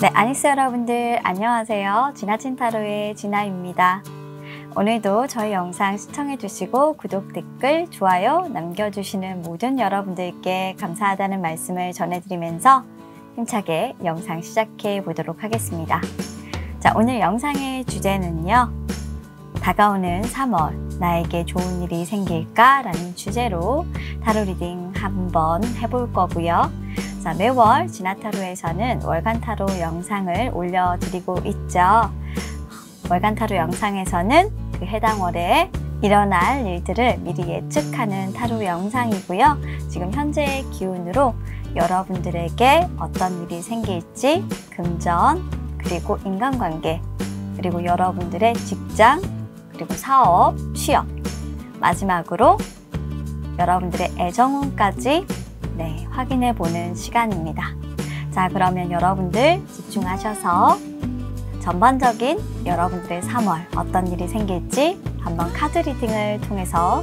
네, 아니스 여러분들 안녕하세요. 지나친 타로의 진아입니다. 오늘도 저희 영상 시청해주시고 구독, 댓글, 좋아요 남겨주시는 모든 여러분들께 감사하다는 말씀을 전해드리면서 힘차게 영상 시작해 보도록 하겠습니다. 자, 오늘 영상의 주제는요, 다가오는 3월 나에게 좋은 일이 생길까? 라는 주제로 타로 리딩 한번 해볼 거고요. 자, 매월 진아타로에서는 월간 타로 영상을 올려드리고 있죠. 월간 타로 영상에서는 그 해당 월에 일어날 일들을 미리 예측하는 타로 영상이고요. 지금 현재의 기운으로 여러분들에게 어떤 일이 생길지, 금전, 그리고 인간관계, 그리고 여러분들의 직장, 그리고 사업, 취업, 마지막으로 여러분들의 애정운까지 확인해 보는 시간입니다. 자, 그러면 여러분들 집중하셔서 전반적인 여러분들의 3월 어떤 일이 생길지 한번 카드 리딩을 통해서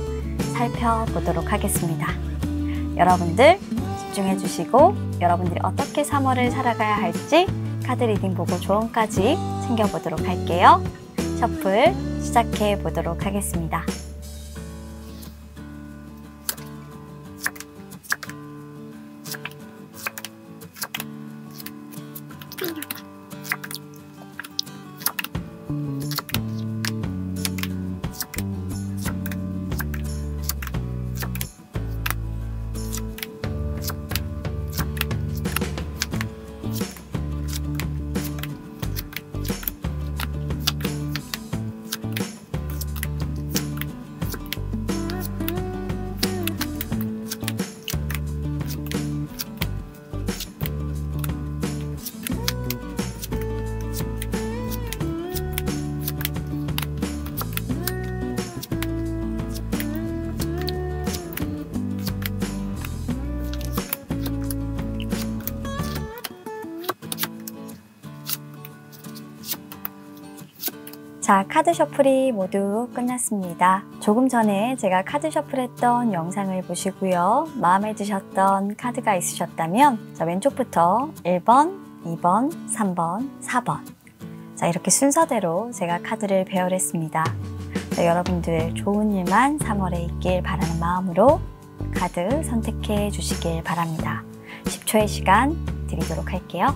살펴보도록 하겠습니다. 여러분들 집중해 주시고 여러분들이 어떻게 3월을 살아가야 할지 카드 리딩 보고 조언까지 챙겨보도록 할게요. 셔플 시작해 보도록 하겠습니다. 자, 카드 셔플이 모두 끝났습니다. 조금 전에 제가 카드 셔플했던 영상을 보시고요. 마음에 드셨던 카드가 있으셨다면 자, 왼쪽부터 1번, 2번, 3번, 4번 자, 이렇게 순서대로 제가 카드를 배열했습니다. 자, 여러분들 좋은 일만 3월에 있길 바라는 마음으로 카드 선택해 주시길 바랍니다. 10초의 시간 드리도록 할게요.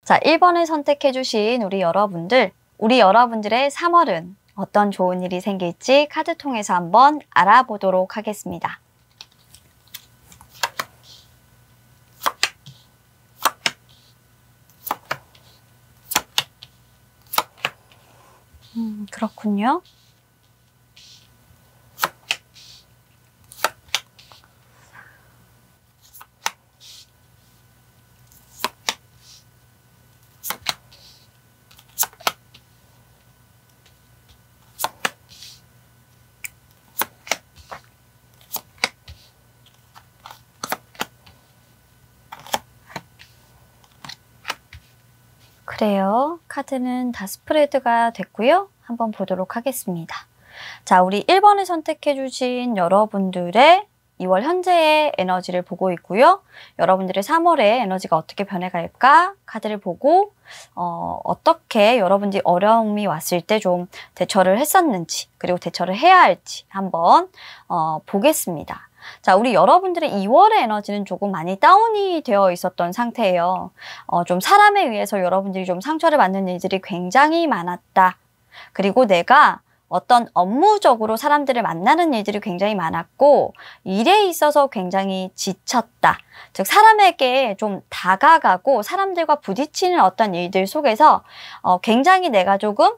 자, 1번을 선택해주신 우리 여러분들의 3월은 어떤 좋은 일이 생길지 카드 통해서 한번 알아보도록 하겠습니다. 그렇군요. 그래요. 카드는 다 스프레드가 됐고요. 한번 보도록 하겠습니다. 자, 우리 1번을 선택해 주신 여러분들의 2월 현재의 에너지를 보고 있고요. 여러분들의 3월의 에너지가 어떻게 변해갈까? 카드를 보고 어떻게 여러분들이 어려움이 왔을 때 좀 대처를 했었는지, 그리고 대처를 해야 할지 한번 보겠습니다. 자, 우리 여러분들의 2월의 에너지는 조금 많이 다운이 되어 있었던 상태예요. 좀 사람에 의해서 여러분들이 좀 상처를 받는 일들이 굉장히 많았다. 그리고 내가 어떤 업무적으로 사람들을 만나는 일들이 굉장히 많았고 일에 있어서 굉장히 지쳤다. 즉 사람에게 좀 다가가고 사람들과 부딪히는 어떤 일들 속에서 굉장히 내가 조금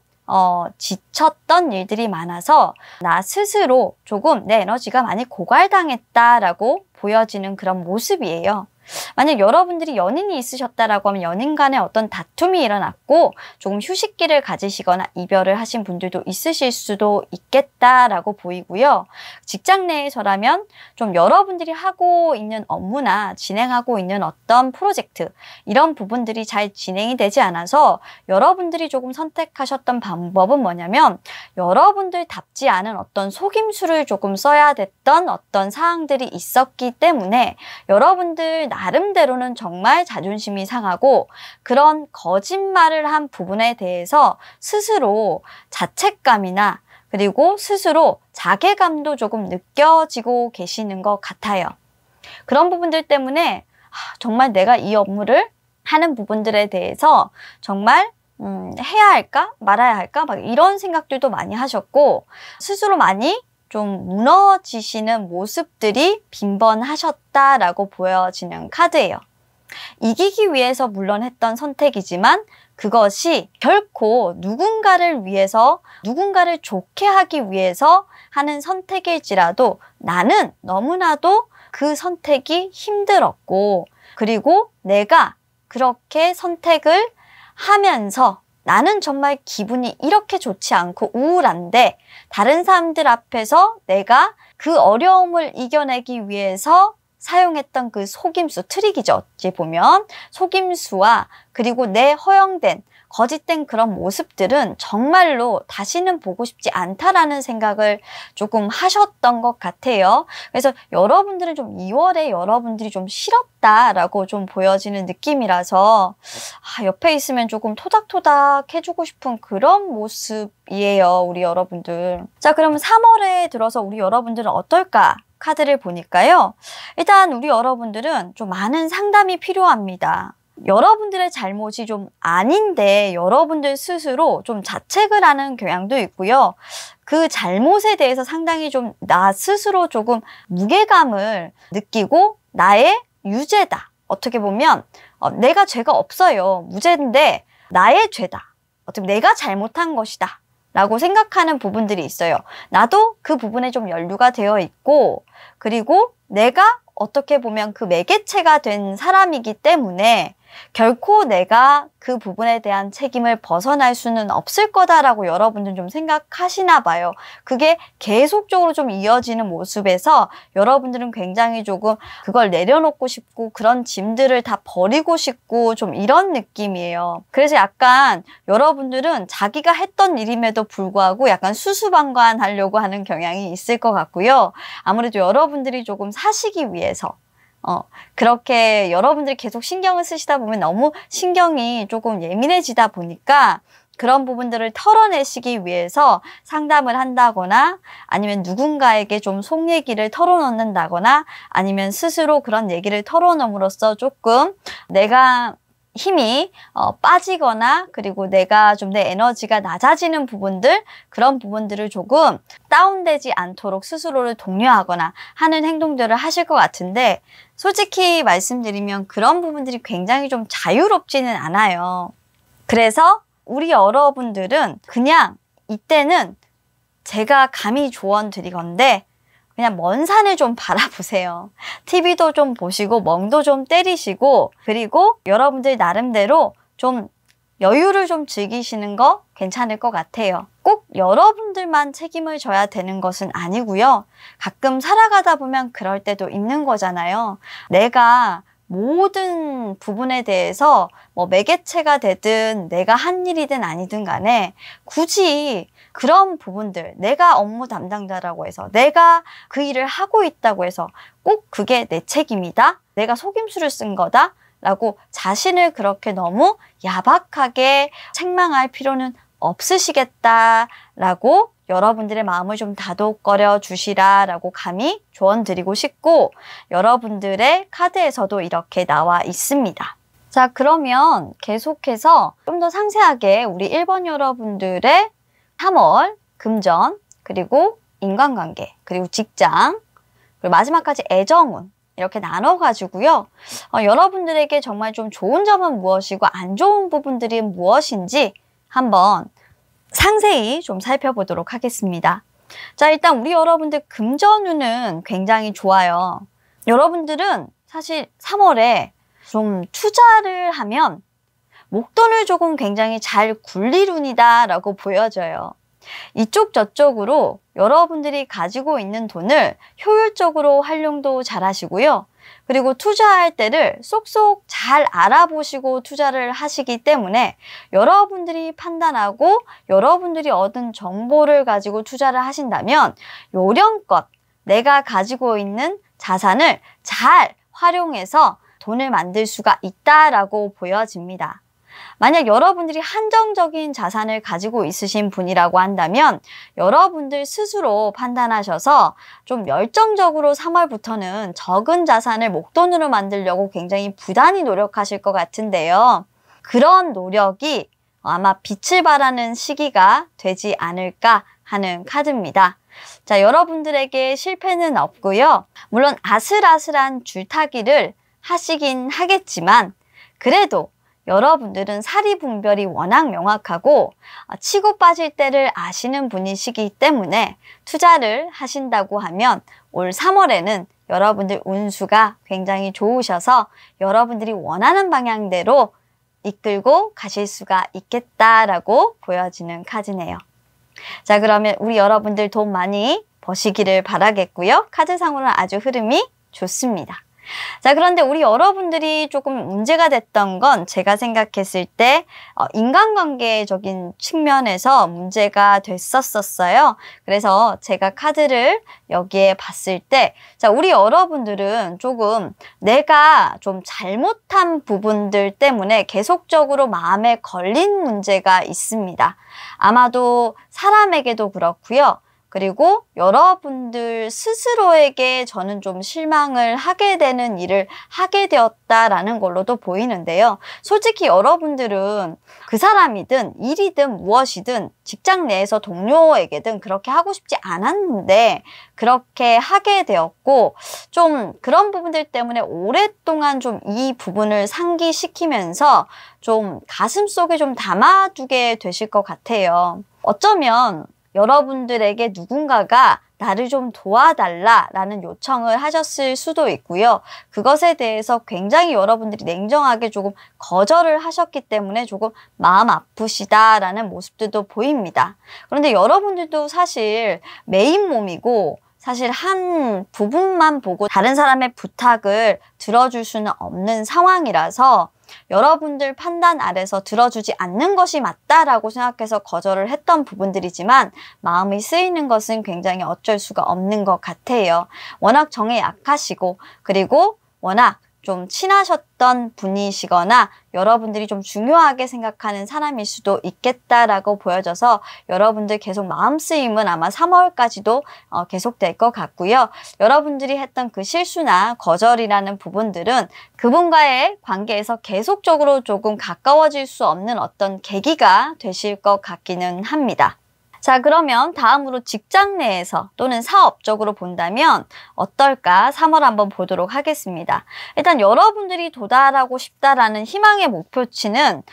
지쳤던 일들이 많아서 나 스스로 조금 내 에너지가 많이 고갈당했다라고 보여지는 그런 모습이에요. 만약 여러분들이 연인이 있으셨다라고 하면 연인 간에 어떤 다툼이 일어났고 조금 휴식기를 가지시거나 이별을 하신 분들도 있으실 수도 있겠다라고 보이고요. 직장 내에서라면 좀 여러분들이 하고 있는 업무나 진행하고 있는 어떤 프로젝트 이런 부분들이 잘 진행이 되지 않아서 여러분들이 조금 선택하셨던 방법은 뭐냐면 여러분들답지 않은 어떤 속임수를 조금 써야 됐던 어떤 사항들이 있었기 때문에 여러분들 나름대로는 정말 자존심이 상하고 그런 거짓말을 한 부분에 대해서 스스로 자책감이나 그리고 스스로 자괴감도 조금 느껴지고 계시는 것 같아요. 그런 부분들 때문에 정말 내가 이 업무를 하는 부분들에 대해서 정말 해야 할까 말아야 할까 막 이런 생각들도 많이 하셨고 스스로 많이 좀 무너지시는 모습들이 빈번하셨다라고 보여지는 카드예요. 이기기 위해서 물론 했던 선택이지만 그것이 결코 누군가를 위해서 누군가를 좋게 하기 위해서 하는 선택일지라도 나는 너무나도 그 선택이 힘들었고 그리고 내가 그렇게 선택을 하면서 나는 정말 기분이 이렇게 좋지 않고 우울한데 다른 사람들 앞에서 내가 그 어려움을 이겨내기 위해서 사용했던 그 속임수, 트릭이죠. 어찌 보면 속임수와 그리고 내 허용된 거짓된 그런 모습들은 정말로 다시는 보고 싶지 않다라는 생각을 조금 하셨던 것 같아요. 그래서 여러분들은 좀 2월에 여러분들이 좀 싫었다라고 좀 보여지는 느낌이라서 옆에 있으면 조금 토닥토닥 해주고 싶은 그런 모습이에요. 우리 여러분들. 자, 그러면 3월에 들어서 우리 여러분들은 어떨까? 카드를 보니까요. 일단 우리 여러분들은 좀 많은 상담이 필요합니다. 여러분들의 잘못이 좀 아닌데 여러분들 스스로 좀 자책을 하는 경향도 있고요. 그 잘못에 대해서 상당히 좀 나 스스로 조금 무게감을 느끼고 나의 유죄다. 어떻게 보면 내가 죄가 없어요. 무죄인데 나의 죄다. 어떻게 내가 잘못한 것이다. 라고 생각하는 부분들이 있어요. 나도 그 부분에 좀 연루가 되어 있고 그리고 내가 어떻게 보면 그 매개체가 된 사람이기 때문에 결코 내가 그 부분에 대한 책임을 벗어날 수는 없을 거다라고 여러분들 좀 생각하시나 봐요. 그게 계속적으로 좀 이어지는 모습에서 여러분들은 굉장히 조금 그걸 내려놓고 싶고 그런 짐들을 다 버리고 싶고 좀 이런 느낌이에요. 그래서 약간 여러분들은 자기가 했던 일임에도 불구하고 약간 수수방관하려고 하는 경향이 있을 것 같고요. 아무래도 여러분들이 조금 사시기 위해서 그렇게 여러분들이 계속 신경을 쓰시다 보면 너무 신경이 조금 예민해지다 보니까 그런 부분들을 털어내시기 위해서 상담을 한다거나 아니면 누군가에게 좀 속 얘기를 털어놓는다거나 아니면 스스로 그런 얘기를 털어놓음으로써 조금 내가 힘이 빠지거나 그리고 내가 좀 내 에너지가 낮아지는 부분들 그런 부분들을 조금 다운되지 않도록 스스로를 독려하거나 하는 행동들을 하실 것 같은데 솔직히 말씀드리면 그런 부분들이 굉장히 좀 자유롭지는 않아요. 그래서 우리 여러분들은 그냥 이때는 제가 감히 조언 드리건데 그냥 먼 산을 좀 바라보세요. TV도 좀 보시고 멍도 좀 때리시고 그리고 여러분들 나름대로 좀 여유를 좀 즐기시는 거 괜찮을 것 같아요. 꼭 여러분들만 책임을 져야 되는 것은 아니고요. 가끔 살아가다 보면 그럴 때도 있는 거잖아요. 내가 모든 부분에 대해서 뭐 매개체가 되든 내가 한 일이든 아니든 간에 굳이 그런 부분들 내가 업무 담당자라고 해서 내가 그 일을 하고 있다고 해서 꼭 그게 내 책임이다. 내가 속임수를 쓴 거다. 라고 자신을 그렇게 너무 야박하게 책망할 필요는 없으시겠다라고 여러분들의 마음을 좀 다독거려 주시라라고 감히 조언 드리고 싶고 여러분들의 카드에서도 이렇게 나와 있습니다. 자, 그러면 계속해서 좀 더 상세하게 우리 1번 여러분들의 3월 금전 그리고 인간관계 그리고 직장 그리고 마지막까지 애정운 이렇게 나눠가지고요. 여러분들에게 정말 좀 좋은 점은 무엇이고 안 좋은 부분들이 무엇인지 한번 상세히 좀 살펴보도록 하겠습니다. 자, 일단 우리 여러분들 금전운은 굉장히 좋아요. 여러분들은 사실 3월에 좀 투자를 하면 목돈을 조금 굉장히 잘 굴릴 운이다 라고 보여져요. 이쪽 저쪽으로 여러분들이 가지고 있는 돈을 효율적으로 활용도 잘 하시고요. 그리고 투자할 때를 쏙쏙 잘 알아보시고 투자를 하시기 때문에 여러분들이 판단하고 여러분들이 얻은 정보를 가지고 투자를 하신다면 요령껏 내가 가지고 있는 자산을 잘 활용해서 돈을 만들 수가 있다라고 보여집니다. 만약 여러분들이 한정적인 자산을 가지고 있으신 분이라고 한다면 여러분들 스스로 판단하셔서 좀 열정적으로 3월부터는 적은 자산을 목돈으로 만들려고 굉장히 부단히 노력하실 것 같은데요. 그런 노력이 아마 빛을 발하는 시기가 되지 않을까 하는 카드입니다. 자, 여러분들에게 실패는 없고요. 물론 아슬아슬한 줄타기를 하시긴 하겠지만 그래도 여러분들은 사리분별이 워낙 명확하고 치고 빠질 때를 아시는 분이시기 때문에 투자를 하신다고 하면 올 3월에는 여러분들 운수가 굉장히 좋으셔서 여러분들이 원하는 방향대로 이끌고 가실 수가 있겠다라고 보여지는 카드네요. 자, 그러면 우리 여러분들 돈 많이 버시기를 바라겠고요. 카드상으로는 아주 흐름이 좋습니다. 자, 그런데 우리 여러분들이 조금 문제가 됐던 건 제가 생각했을 때 인간관계적인 측면에서 문제가 됐었어요. 그래서 제가 카드를 여기에 봤을 때 자, 우리 여러분들은 조금 내가 좀 잘못한 부분들 때문에 계속적으로 마음에 걸린 문제가 있습니다. 아마도 사람에게도 그렇고요. 그리고 여러분들 스스로에게 저는 좀 실망을 하게 되는 일을 하게 되었다라는 걸로도 보이는데요. 솔직히 여러분들은 그 사람이든 일이든 무엇이든 직장 내에서 동료에게든 그렇게 하고 싶지 않았는데 그렇게 하게 되었고 좀 그런 부분들 때문에 오랫동안 좀 이 부분을 상기시키면서 좀 가슴속에 좀 담아두게 되실 것 같아요. 어쩌면 여러분들에게 누군가가 나를 좀 도와달라라는 요청을 하셨을 수도 있고요. 그것에 대해서 굉장히 여러분들이 냉정하게 조금 거절을 하셨기 때문에 조금 마음 아프시다라는 모습들도 보입니다. 그런데 여러분들도 사실 메인 몸이고 사실 한 부분만 보고 다른 사람의 부탁을 들어줄 수는 없는 상황이라서 여러분들 판단 아래서 들어주지 않는 것이 맞다라고 생각해서 거절을 했던 부분들이지만 마음이 쓰이는 것은 굉장히 어쩔 수가 없는 것 같아요. 워낙 정에 약하시고 그리고 워낙 좀 친하셨던 분이시거나 여러분들이 좀 중요하게 생각하는 사람일 수도 있겠다라고 보여져서 여러분들 계속 마음 쓰임은 아마 3월까지도 계속될 것 같고요. 여러분들이 했던 그 실수나 거절이라는 부분들은 그분과의 관계에서 계속적으로 조금 가까워질 수 없는 어떤 계기가 되실 것 같기는 합니다. 자, 그러면 다음으로 직장 내에서 또는 사업적으로 본다면 어떨까 3월 한번 보도록 하겠습니다. 일단 여러분들이 도달하고 싶다라는 희망의 목표치는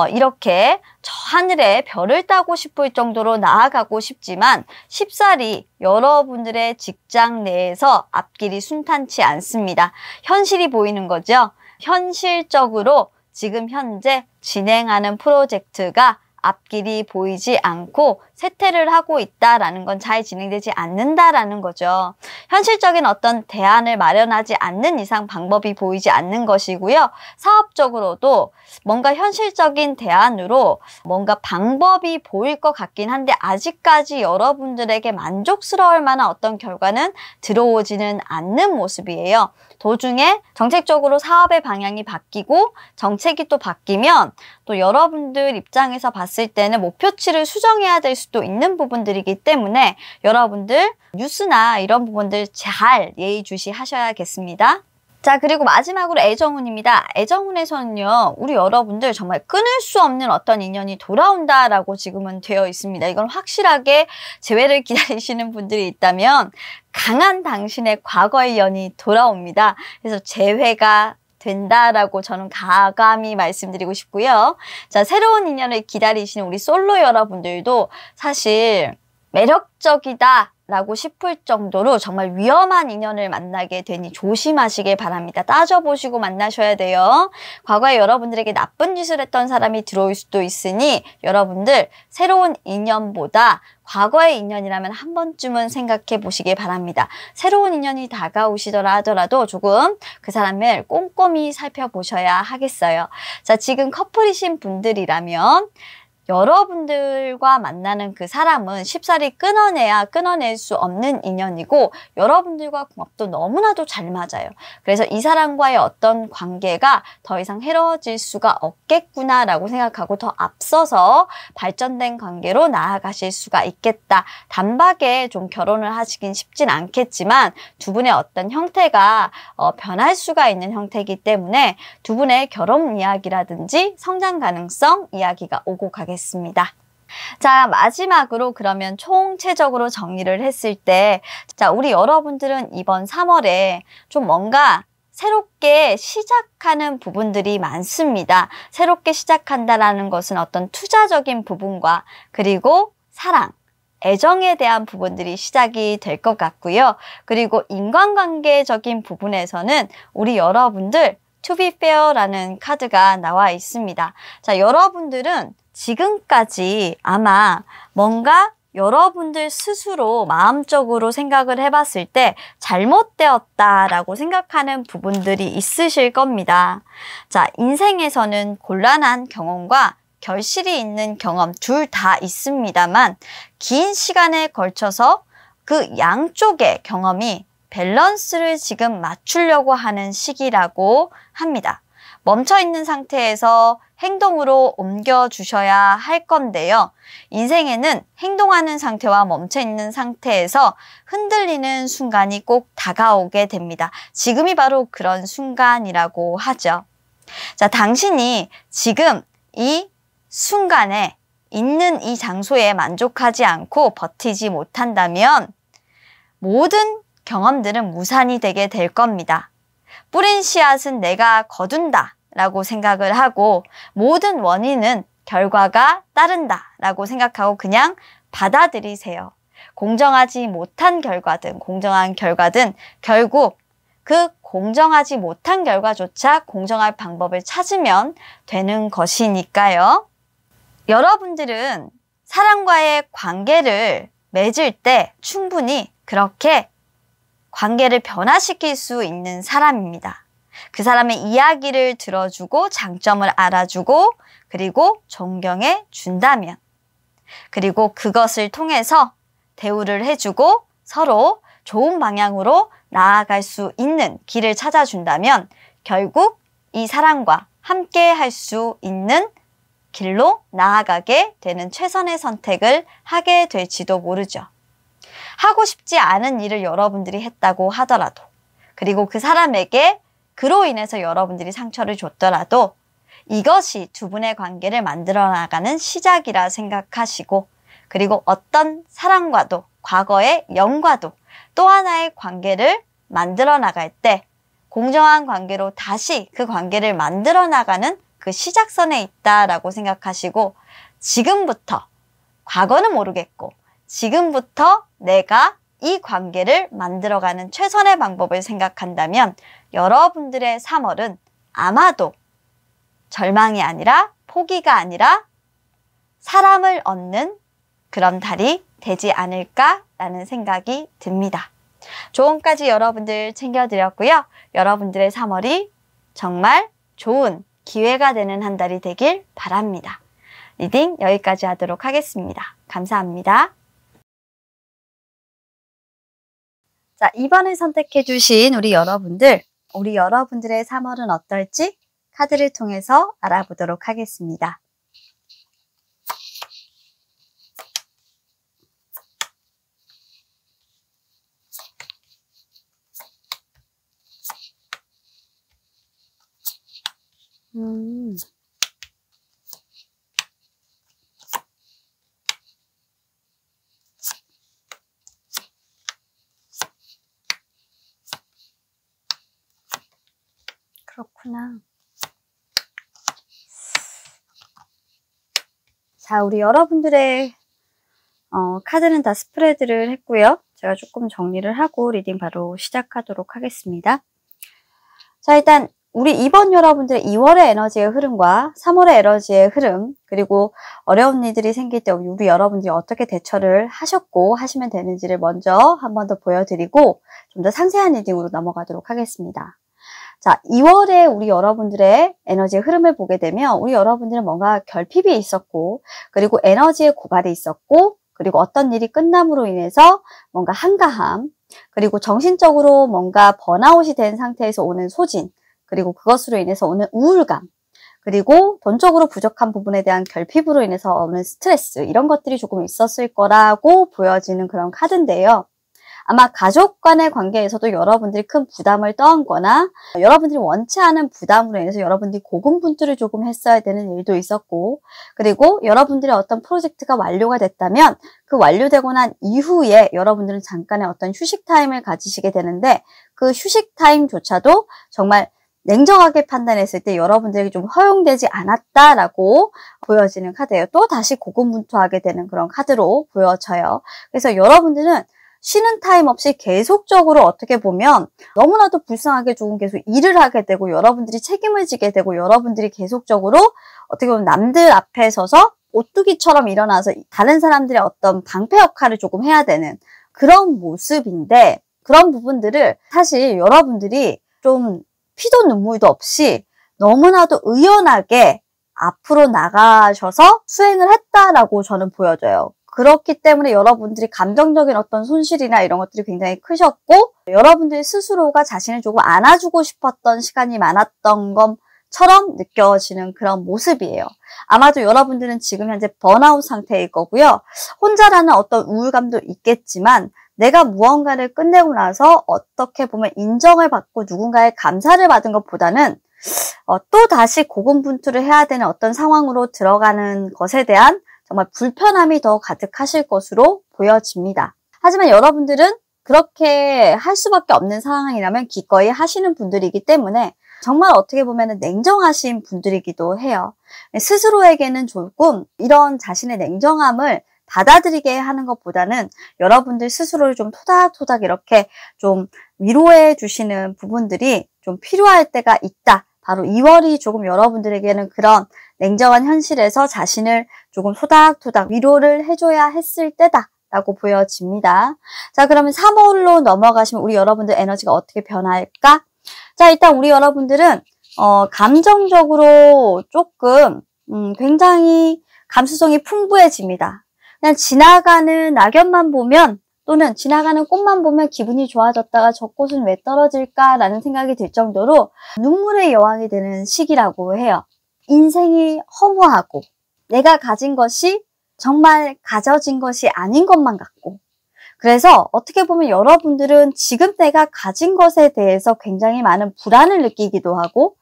이렇게 저 하늘에 별을 따고 싶을 정도로 나아가고 싶지만 쉽사리 여러분들의 직장 내에서 앞길이 순탄치 않습니다. 현실이 보이는 거죠. 현실적으로 지금 현재 진행하는 프로젝트가 앞길이 보이지 않고 쇠퇴를 하고 있다라는 건 잘 진행되지 않는다라는 거죠. 현실적인 어떤 대안을 마련하지 않는 이상 방법이 보이지 않는 것이고요. 사업적으로도 뭔가 현실적인 대안으로 뭔가 방법이 보일 것 같긴 한데 아직까지 여러분들에게 만족스러울 만한 어떤 결과는 들어오지는 않는 모습이에요. 도중에 정책적으로 사업의 방향이 바뀌고 정책이 또 바뀌면 또 여러분들 입장에서 봤을 때는 목표치를 수정해야 될 수도 있는 부분들이기 때문에 여러분들 뉴스나 이런 부분들 잘 예의주시하셔야겠습니다. 자, 그리고 마지막으로 애정운입니다. 애정운에서는요, 우리 여러분들 정말 끊을 수 없는 어떤 인연이 돌아온다라고 지금은 되어 있습니다. 이건 확실하게 재회를 기다리시는 분들이 있다면 강한 당신의 과거의 연이 돌아옵니다. 그래서 재회가 된다라고 저는 가감히 말씀드리고 싶고요. 자, 새로운 인연을 기다리시는 우리 솔로 여러분들도 사실 매력적이다 라고 싶을 정도로 정말 위험한 인연을 만나게 되니 조심하시길 바랍니다. 따져보시고 만나셔야 돼요. 과거에 여러분들에게 나쁜 짓을 했던 사람이 들어올 수도 있으니 여러분들 새로운 인연보다 과거의 인연이라면 한 번쯤은 생각해 보시길 바랍니다. 새로운 인연이 다가오시더라 하더라도 조금 그 사람을 꼼꼼히 살펴보셔야 하겠어요. 자, 지금 커플이신 분들이라면 여러분들과 만나는 그 사람은 쉽사리 끊어내야 끊어낼 수 없는 인연이고 여러분들과 궁합도 너무나도 잘 맞아요. 그래서 이 사람과의 어떤 관계가 더 이상 헤어질 수가 없겠구나라고 생각하고 더 앞서서 발전된 관계로 나아가실 수가 있겠다. 단박에 좀 결혼을 하시긴 쉽진 않겠지만 두 분의 어떤 형태가 변할 수가 있는 형태이기 때문에 두 분의 결혼 이야기라든지 성장 가능성 이야기가 오고 가겠습니다. 자, 마지막으로 그러면 총체적으로 정리를 했을 때, 자, 우리 여러분들은 이번 3월에 좀 뭔가 새롭게 시작하는 부분들이 많습니다. 새롭게 시작한다라는 것은 어떤 투자적인 부분과 그리고 사랑, 애정에 대한 부분들이 시작이 될 것 같고요. 그리고 인간관계적인 부분에서는 우리 여러분들 To be fair라는 카드가 나와 있습니다. 자, 여러분들은 지금까지 아마 뭔가 여러분들 스스로 마음적으로 생각을 해봤을 때 잘못되었다라고 생각하는 부분들이 있으실 겁니다. 자, 인생에서는 곤란한 경험과 결실이 있는 경험 둘 다 있습니다만 긴 시간에 걸쳐서 그 양쪽의 경험이 밸런스를 지금 맞추려고 하는 시기라고 합니다. 멈춰있는 상태에서 행동으로 옮겨주셔야 할 건데요. 인생에는 행동하는 상태와 멈춰있는 상태에서 흔들리는 순간이 꼭 다가오게 됩니다. 지금이 바로 그런 순간이라고 하죠. 자, 당신이 지금 이 순간에 있는 이 장소에 만족하지 않고 버티지 못한다면 모든 경험들은 무산이 되게 될 겁니다. 뿌린 씨앗은 내가 거둔다 라고 생각을 하고 모든 원인은 결과가 따른다 라고 생각하고 그냥 받아들이세요. 공정하지 못한 결과든 공정한 결과든 결국 그 공정하지 못한 결과조차 공정할 방법을 찾으면 되는 것이니까요. 여러분들은 사람과의 관계를 맺을 때 충분히 그렇게 관계를 변화시킬 수 있는 사람입니다. 그 사람의 이야기를 들어주고 장점을 알아주고 그리고 존경해 준다면 그리고 그것을 통해서 대우를 해주고 서로 좋은 방향으로 나아갈 수 있는 길을 찾아준다면 결국 이 사람과 함께 할 수 있는 길로 나아가게 되는 최선의 선택을 하게 될지도 모르죠. 하고 싶지 않은 일을 여러분들이 했다고 하더라도 그리고 그 사람에게 그로 인해서 여러분들이 상처를 줬더라도 이것이 두 분의 관계를 만들어 나가는 시작이라 생각하시고 그리고 어떤 사람과도 과거의 영과도 또 하나의 관계를 만들어 나갈 때 공정한 관계로 다시 그 관계를 만들어 나가는 그 시작선에 있다라고 생각하시고 지금부터 과거는 모르겠고 지금부터 내가 이 관계를 만들어가는 최선의 방법을 생각한다면 여러분들의 3월은 아마도 절망이 아니라 포기가 아니라 사람을 얻는 그런 달이 되지 않을까라는 생각이 듭니다. 조언까지 여러분들 챙겨드렸고요. 여러분들의 3월이 정말 좋은 기회가 되는 한 달이 되길 바랍니다. 리딩 여기까지 하도록 하겠습니다. 감사합니다. 자, 2번을 선택해 주신 우리 여러분들의 3월은 어떨지 카드를 통해서 알아보도록 하겠습니다. 그렇구나. 자, 우리 여러분들의 카드는 다 스프레드를 했고요. 제가 조금 정리를 하고 리딩 바로 시작하도록 하겠습니다. 자, 일단 우리 이번 여러분들의 2월의 에너지의 흐름과 3월의 에너지의 흐름, 그리고 어려운 일들이 생길 때 우리 여러분들이 어떻게 대처를 하셨고 하시면 되는지를 먼저 한 번 더 보여드리고 좀 더 상세한 리딩으로 넘어가도록 하겠습니다. 자, 2월에 우리 여러분들의 에너지의 흐름을 보게 되면 우리 여러분들은 뭔가 결핍이 있었고, 그리고 에너지의 고갈이 있었고, 그리고 어떤 일이 끝남으로 인해서 뭔가 한가함, 그리고 정신적으로 뭔가 번아웃이 된 상태에서 오는 소진, 그리고 그것으로 인해서 오는 우울감, 그리고 돈적으로 부족한 부분에 대한 결핍으로 인해서 오는 스트레스, 이런 것들이 조금 있었을 거라고 보여지는 그런 카드인데요. 아마 가족 간의 관계에서도 여러분들이 큰 부담을 떠안거나 여러분들이 원치 않은 부담으로 인해서 여러분들이 고군분투를 조금 했어야 되는 일도 있었고, 그리고 여러분들의 어떤 프로젝트가 완료가 됐다면 그 완료되고 난 이후에 여러분들은 잠깐의 어떤 휴식 타임을 가지시게 되는데, 그 휴식 타임조차도 정말 냉정하게 판단했을 때 여러분들에게 좀 허용되지 않았다라고 보여지는 카드예요. 또 다시 고군분투하게 되는 그런 카드로 보여져요. 그래서 여러분들은 쉬는 타임 없이 계속적으로 어떻게 보면 너무나도 불쌍하게 조금 계속 일을 하게 되고, 여러분들이 책임을 지게 되고, 여러분들이 계속적으로 어떻게 보면 남들 앞에 서서 오뚜기처럼 일어나서 다른 사람들의 어떤 방패 역할을 조금 해야 되는 그런 모습인데, 그런 부분들을 사실 여러분들이 좀 피도 눈물도 없이 너무나도 의연하게 앞으로 나가셔서 수행을 했다라고 저는 보여져요. 그렇기 때문에 여러분들이 감정적인 어떤 손실이나 이런 것들이 굉장히 크셨고, 여러분들 스스로가 자신을 조금 안아주고 싶었던 시간이 많았던 것처럼 느껴지는 그런 모습이에요. 아마도 여러분들은 지금 현재 번아웃 상태일 거고요. 혼자라는 어떤 우울감도 있겠지만 내가 무언가를 끝내고 나서 어떻게 보면 인정을 받고 누군가의 감사를 받은 것보다는 또 다시 고군분투를 해야 되는 어떤 상황으로 들어가는 것에 대한 정말 불편함이 더 가득하실 것으로 보여집니다. 하지만 여러분들은 그렇게 할 수밖에 없는 상황이라면 기꺼이 하시는 분들이기 때문에 정말 어떻게 보면 냉정하신 분들이기도 해요. 스스로에게는 조금 이런 자신의 냉정함을 받아들이게 하는 것보다는 여러분들 스스로를 좀 토닥토닥 이렇게 좀 위로해 주시는 부분들이 좀 필요할 때가 있다. 바로 2월이 조금 여러분들에게는 그런 냉정한 현실에서 자신을 조금 토닥토닥 위로를 해줘야 했을 때다라고 보여집니다. 자, 그러면 3월로 넘어가시면 우리 여러분들 에너지가 어떻게 변할까? 자, 일단 우리 여러분들은 감정적으로 조금 굉장히 감수성이 풍부해집니다. 그냥 지나가는 낙엽만 보면, 또는 지나가는 꽃만 보면 기분이 좋아졌다가 저 꽃은 왜 떨어질까라는 생각이 들 정도로 눈물의 여왕이 되는 시기라고 해요. 인생이 허무하고 내가 가진 것이 정말 가져진 것이 아닌 것만 같고, 그래서 어떻게 보면 여러분들은 지금 내가 가진 것에 대해서 굉장히 많은 불안을 느끼기도 하고,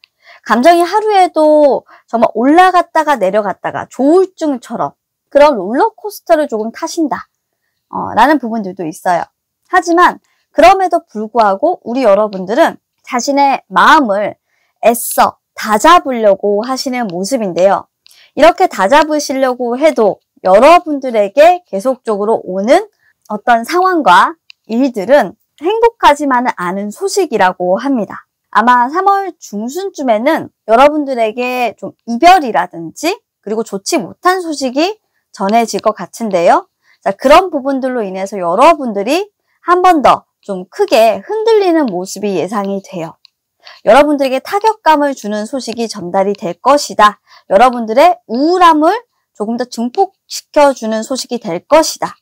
감정이 하루에도 정말 올라갔다가 내려갔다가 조울증처럼 그런 롤러코스터를 조금 타신다 라는 부분들도 있어요. 하지만 그럼에도 불구하고 우리 여러분들은 자신의 마음을 애써 다잡으려고 하시는 모습인데요. 이렇게 다잡으시려고 해도 여러분들에게 계속적으로 오는 어떤 상황과 일들은 행복하지만은 않은 소식이라고 합니다. 아마 3월 중순쯤에는 여러분들에게 좀 이별이라든지 그리고 좋지 못한 소식이 전해질 것 같은데요. 자, 그런 부분들로 인해서 여러분들이 한 번 더 좀 크게 흔들리는 모습이 예상이 돼요. 여러분들에게 타격감을 주는 소식이 전달이 될 것이다. 여러분들의 우울함을 조금 더 증폭시켜주는 소식이 될 것이다.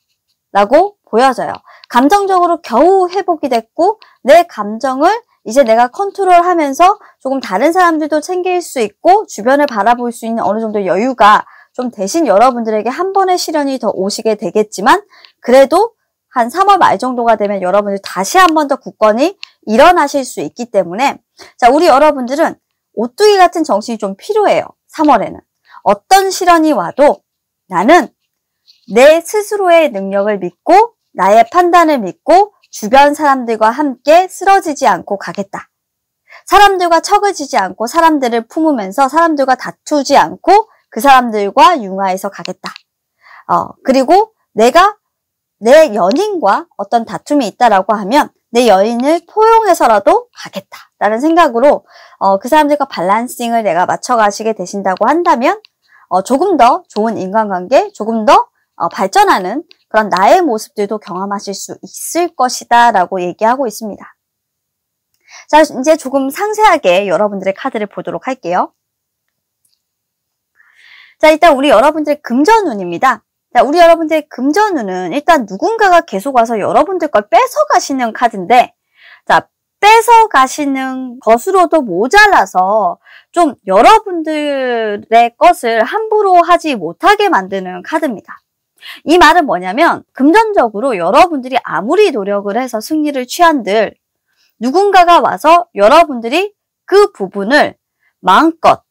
라고 보여져요. 감정적으로 겨우 회복이 됐고 내 감정을 이제 내가 컨트롤하면서 조금 다른 사람들도 챙길 수 있고 주변을 바라볼 수 있는 어느 정도 여유가 좀 대신 여러분들에게 한 번의 시련이 더 오시게 되겠지만, 그래도 한 3월 말 정도가 되면 여러분들 다시 한 번 더 굳건히 일어나실 수 있기 때문에, 자, 우리 여러분들은 오뚜기 같은 정신이 좀 필요해요. 3월에는. 어떤 시련이 와도 나는 내 스스로의 능력을 믿고 나의 판단을 믿고 주변 사람들과 함께 쓰러지지 않고 가겠다. 사람들과 척을 지지 않고 사람들을 품으면서 사람들과 다투지 않고 그 사람들과 융화해서 가겠다. 그리고 내가 내 연인과 어떤 다툼이 있다라고 하면 내 연인을 포용해서라도 가겠다라는 생각으로 그 사람들과 밸런싱을 내가 맞춰가시게 되신다고 한다면 조금 더 좋은 인간관계, 조금 더 발전하는 그런 나의 모습들도 경험하실 수 있을 것이다 라고 얘기하고 있습니다. 자, 이제 조금 상세하게 여러분들의 카드를 보도록 할게요. 자, 일단 우리 여러분들의 금전운입니다. 자, 우리 여러분들의 금전운은 일단 누군가가 계속 와서 여러분들 걸 뺏어가시는 카드인데, 자, 뺏어가시는 것으로도 모자라서 좀 여러분들의 것을 함부로 하지 못하게 만드는 카드입니다. 이 말은 뭐냐면 금전적으로 여러분들이 아무리 노력을 해서 승리를 취한들 누군가가 와서 여러분들이 그 부분을 마음껏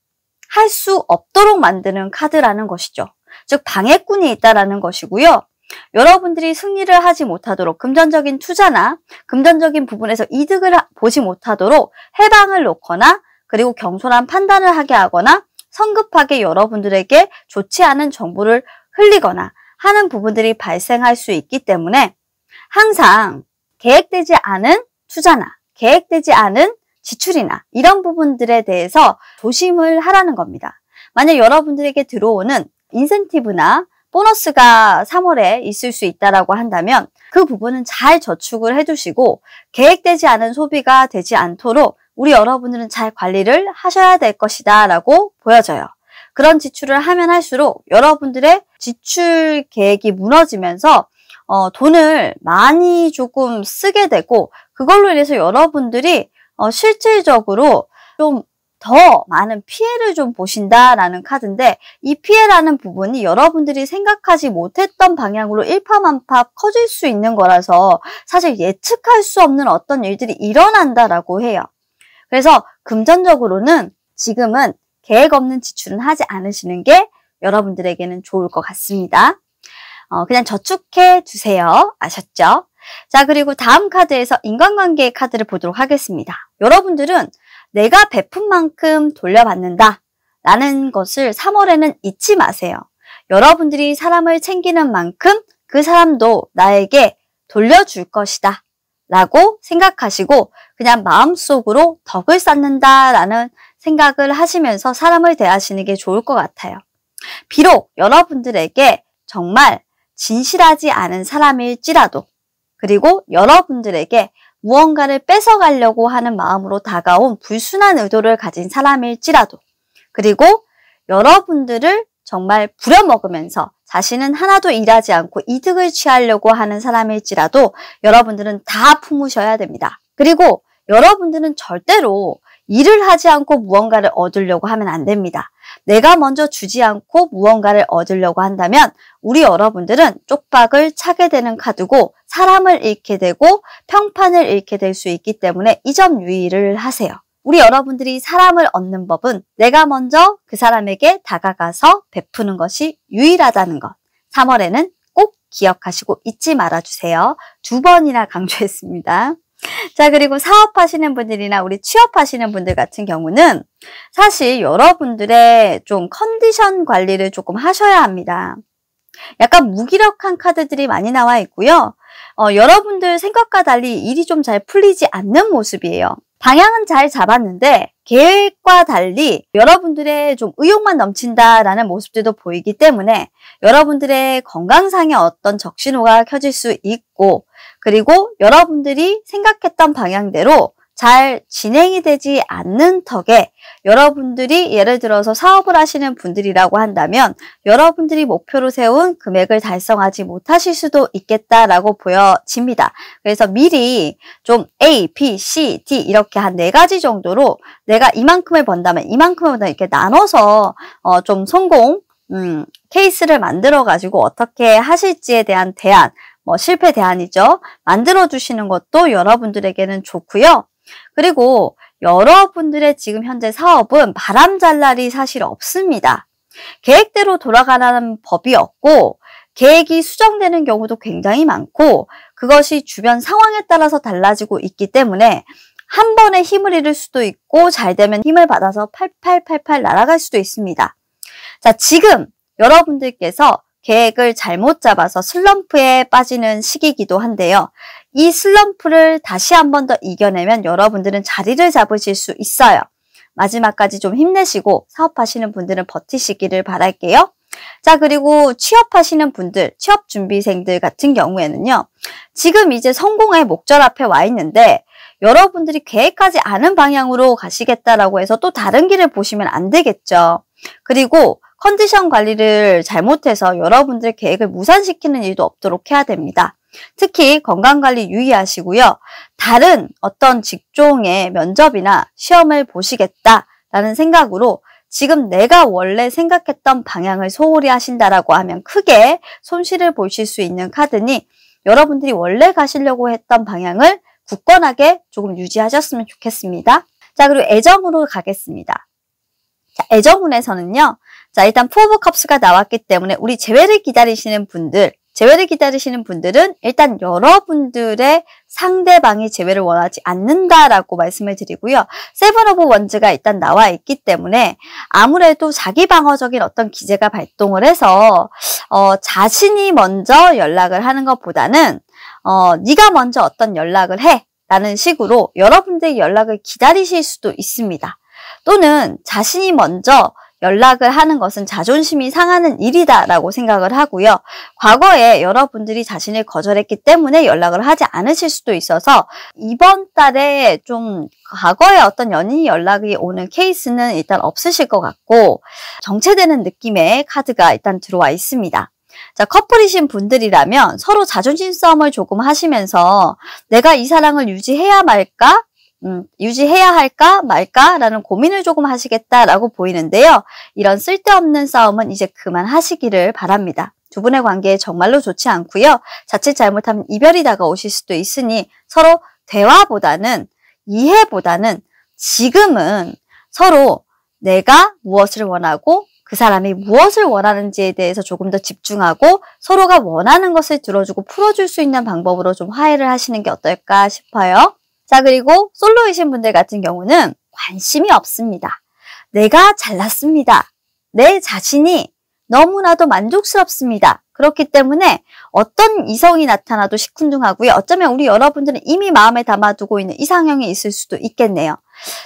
할 수 없도록 만드는 카드라는 것이죠. 즉 방해꾼이 있다라는 것이고요. 여러분들이 승리를 하지 못하도록 금전적인 투자나 금전적인 부분에서 이득을 보지 못하도록 해방을 놓거나 그리고 경솔한 판단을 하게 하거나 성급하게 여러분들에게 좋지 않은 정보를 흘리거나 하는 부분들이 발생할 수 있기 때문에 항상 계획되지 않은 투자나 계획되지 않은 지출이나 이런 부분들에 대해서 조심을 하라는 겁니다. 만약 여러분들에게 들어오는 인센티브나 보너스가 3월에 있을 수 있다라고 한다면 그 부분은 잘 저축을 해두시고 계획되지 않은 소비가 되지 않도록 우리 여러분들은 잘 관리를 하셔야 될 것이다 라고 보여져요. 그런 지출을 하면 할수록 여러분들의 지출 계획이 무너지면서 돈을 많이 조금 쓰게 되고 그걸로 인해서 여러분들이 실질적으로 좀 더 많은 피해를 좀 보신다라는 카드인데 이 피해라는 부분이 여러분들이 생각하지 못했던 방향으로 일파만파 커질 수 있는 거라서 사실 예측할 수 없는 어떤 일들이 일어난다라고 해요. 그래서 금전적으로는 지금은 계획 없는 지출은 하지 않으시는 게 여러분들에게는 좋을 것 같습니다. 그냥 저축해 두세요. 아셨죠? 자, 그리고 다음 카드에서 인간관계의 카드를 보도록 하겠습니다. 여러분들은 내가 베푼 만큼 돌려받는다 라는 것을 3월에는 잊지 마세요. 여러분들이 사람을 챙기는 만큼 그 사람도 나에게 돌려줄 것이다 라고 생각하시고 그냥 마음속으로 덕을 쌓는다 라는 생각을 하시면서 사람을 대하시는 게 좋을 것 같아요. 비록 여러분들에게 정말 진실하지 않은 사람일지라도 그리고 여러분들에게 무언가를 뺏어가려고 하는 마음으로 다가온 불순한 의도를 가진 사람일지라도 그리고 여러분들을 정말 부려먹으면서 자신은 하나도 일하지 않고 이득을 취하려고 하는 사람일지라도 여러분들은 다 품으셔야 됩니다. 그리고 여러분들은 절대로 일을 하지 않고 무언가를 얻으려고 하면 안 됩니다. 내가 먼저 주지 않고 무언가를 얻으려고 한다면 우리 여러분들은 쪽박을 차게 되는 카드고 사람을 잃게 되고 평판을 잃게 될 수 있기 때문에 이 점 유의를 하세요. 우리 여러분들이 사람을 얻는 법은 내가 먼저 그 사람에게 다가가서 베푸는 것이 유일하다는 것. 3월에는 꼭 기억하시고 잊지 말아주세요. 2번이나 강조했습니다. 자, 그리고 사업하시는 분들이나 우리 취업하시는 분들 같은 경우는 사실 여러분들의 좀 컨디션 관리를 조금 하셔야 합니다. 약간 무기력한 카드들이 많이 나와 있고요. 여러분들 생각과 달리 일이 좀 잘 풀리지 않는 모습이에요. 방향은 잘 잡았는데 계획과 달리 여러분들의 좀 의욕만 넘친다라는 모습들도 보이기 때문에 여러분들의 건강상의 어떤 적신호가 켜질 수 있고 그리고 여러분들이 생각했던 방향대로 잘 진행이 되지 않는 턱에 여러분들이 예를 들어서 사업을 하시는 분들이라고 한다면 여러분들이 목표로 세운 금액을 달성하지 못하실 수도 있겠다라고 보여집니다. 그래서 미리 좀 A, B, C, D 이렇게 한 4가지 정도로 내가 이만큼을 번다면 이만큼을 번다면 이렇게 나눠서 좀 성공 케이스를 만들어 가지고 어떻게 하실지에 대한 대안, 실패 대안이죠. 만들어 주시는 것도 여러분들에게는 좋고요. 그리고 여러분들의 지금 현재 사업은 바람잘 날이 사실 없습니다. 계획대로 돌아가는 법이 없고 계획이 수정되는 경우도 굉장히 많고 그것이 주변 상황에 따라서 달라지고 있기 때문에 한 번에 힘을 잃을 수도 있고 잘 되면 힘을 받아서 팔팔팔팔 날아갈 수도 있습니다. 자, 지금 여러분들께서 계획을 잘못 잡아서 슬럼프에 빠지는 시기이기도 한데요. 이 슬럼프를 다시 한 번 더 이겨내면 여러분들은 자리를 잡으실 수 있어요. 마지막까지 좀 힘내시고 사업하시는 분들은 버티시기를 바랄게요. 자, 그리고 취업하시는 분들, 취업준비생들 같은 경우에는요. 지금 이제 성공의 목전 앞에 와 있는데 여러분들이 계획하지 않은 방향으로 가시겠다라고 해서 또 다른 길을 보시면 안 되겠죠. 그리고 컨디션 관리를 잘못해서 여러분들 계획을 무산시키는 일도 없도록 해야 됩니다. 특히 건강관리 유의하시고요. 다른 어떤 직종의 면접이나 시험을 보시겠다라는 생각으로 지금 내가 원래 생각했던 방향을 소홀히 하신다라고 하면 크게 손실을 보실 수 있는 카드니 여러분들이 원래 가시려고 했던 방향을 굳건하게 조금 유지하셨으면 좋겠습니다. 자, 그리고 애정으로 가겠습니다. 자, 애정운에서는요. 자, 일단 포 오브 컵스가 나왔기 때문에 우리 재회를 기다리시는 분들은 일단 여러분들의 상대방이 재회를 원하지 않는다라고 말씀을 드리고요. 세븐 오브 원즈가 일단 나와 있기 때문에 아무래도 자기 방어적인 어떤 기제가 발동을 해서 자신이 먼저 연락을 하는 것보다는 네가 먼저 어떤 연락을 해 라는 식으로 여러분들의 연락을 기다리실 수도 있습니다. 또는 자신이 먼저 연락을 하는 것은 자존심이 상하는 일이다라고 생각을 하고요. 과거에 여러분들이 자신을 거절했기 때문에 연락을 하지 않으실 수도 있어서 이번 달에 좀 과거에 어떤 연인이 연락이 오는 케이스는 일단 없으실 것 같고 정체되는 느낌의 카드가 일단 들어와 있습니다. 자, 커플이신 분들이라면 서로 자존심 싸움을 조금 하시면서 내가 이 사랑을 유지해야 말까? 유지해야 할까 말까라는 고민을 조금 하시겠다라고 보이는데요. 이런 쓸데없는 싸움은 이제 그만하시기를 바랍니다. 두 분의 관계에 정말로 좋지 않고요. 자칫 잘못하면 이별이 다가오실 수도 있으니 서로 대화보다는 이해보다는 지금은 서로 내가 무엇을 원하고 그 사람이 무엇을 원하는지에 대해서 조금 더 집중하고 서로가 원하는 것을 들어주고 풀어줄 수 있는 방법으로 좀 화해를 하시는 게 어떨까 싶어요. 자, 그리고 솔로이신 분들 같은 경우는 관심이 없습니다. 내가 잘났습니다. 내 자신이 너무나도 만족스럽습니다. 그렇기 때문에 어떤 이성이 나타나도 시큰둥하고요. 어쩌면 우리 여러분들은 이미 마음에 담아두고 있는 이상형이 있을 수도 있겠네요.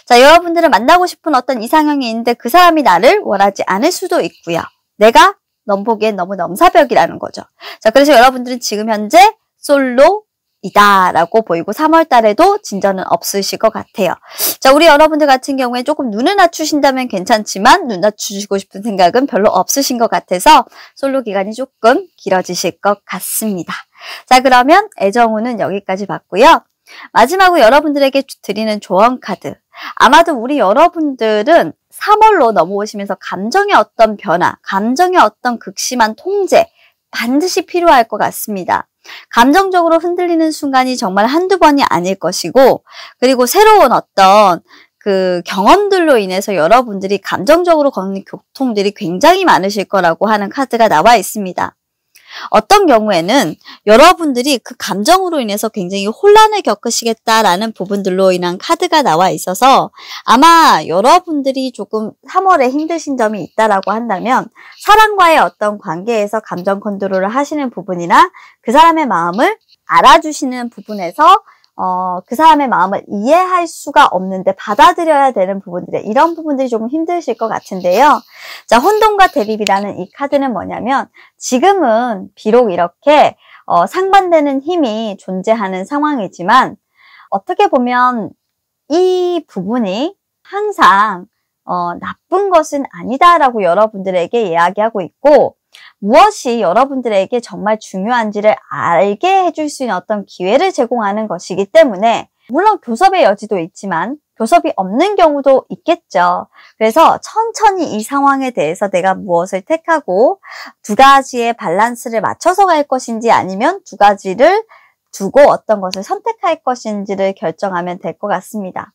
자, 여러분들은 만나고 싶은 어떤 이상형이 있는데 그 사람이 나를 원하지 않을 수도 있고요. 내가 보기엔 너무 넘사벽이라는 거죠. 자, 그래서 여러분들은 지금 현재 솔로이다라고 보이고 3월 달에도 진전은 없으실 것 같아요. 자, 우리 여러분들 같은 경우에 조금 눈을 낮추신다면 괜찮지만 눈 낮추시고 싶은 생각은 별로 없으신 것 같아서 솔로 기간이 조금 길어지실 것 같습니다. 자, 그러면 애정운은 여기까지 봤고요. 마지막으로 여러분들에게 드리는 조언 카드. 아마도 우리 여러분들은 3월로 넘어오시면서 감정의 어떤 변화, 감정의 어떤 극심한 통제 반드시 필요할 것 같습니다. 감정적으로 흔들리는 순간이 정말 한두 번이 아닐 것이고 그리고 새로운 어떤 그 경험들로 인해서 여러분들이 감정적으로 겪는 고통들이 굉장히 많으실 거라고 하는 카드가 나와 있습니다. 어떤 경우에는 여러분들이 그 감정으로 인해서 굉장히 혼란을 겪으시겠다라는 부분들로 인한 카드가 나와 있어서 아마 여러분들이 조금 3월에 힘드신 점이 있다라고 한다면 사람과의 어떤 관계에서 감정 컨트롤을 하시는 부분이나 그 사람의 마음을 알아주시는 부분에서 그 사람의 마음을 이해할 수가 없는데 받아들여야 되는 부분들, 이런 부분들이 조금 힘드실 것 같은데요. 자, 혼돈과 대립이라는 이 카드는 뭐냐면 지금은 비록 이렇게 상반되는 힘이 존재하는 상황이지만 어떻게 보면 이 부분이 항상 나쁜 것은 아니다라고 여러분들에게 이야기하고 있고 무엇이 여러분들에게 정말 중요한지를 알게 해줄 수 있는 어떤 기회를 제공하는 것이기 때문에 물론 교섭의 여지도 있지만 교섭이 없는 경우도 있겠죠. 그래서 천천히 이 상황에 대해서 내가 무엇을 택하고 두 가지의 밸런스를 맞춰서 갈 것인지 아니면 두 가지를 두고 어떤 것을 선택할 것인지를 결정하면 될 것 같습니다.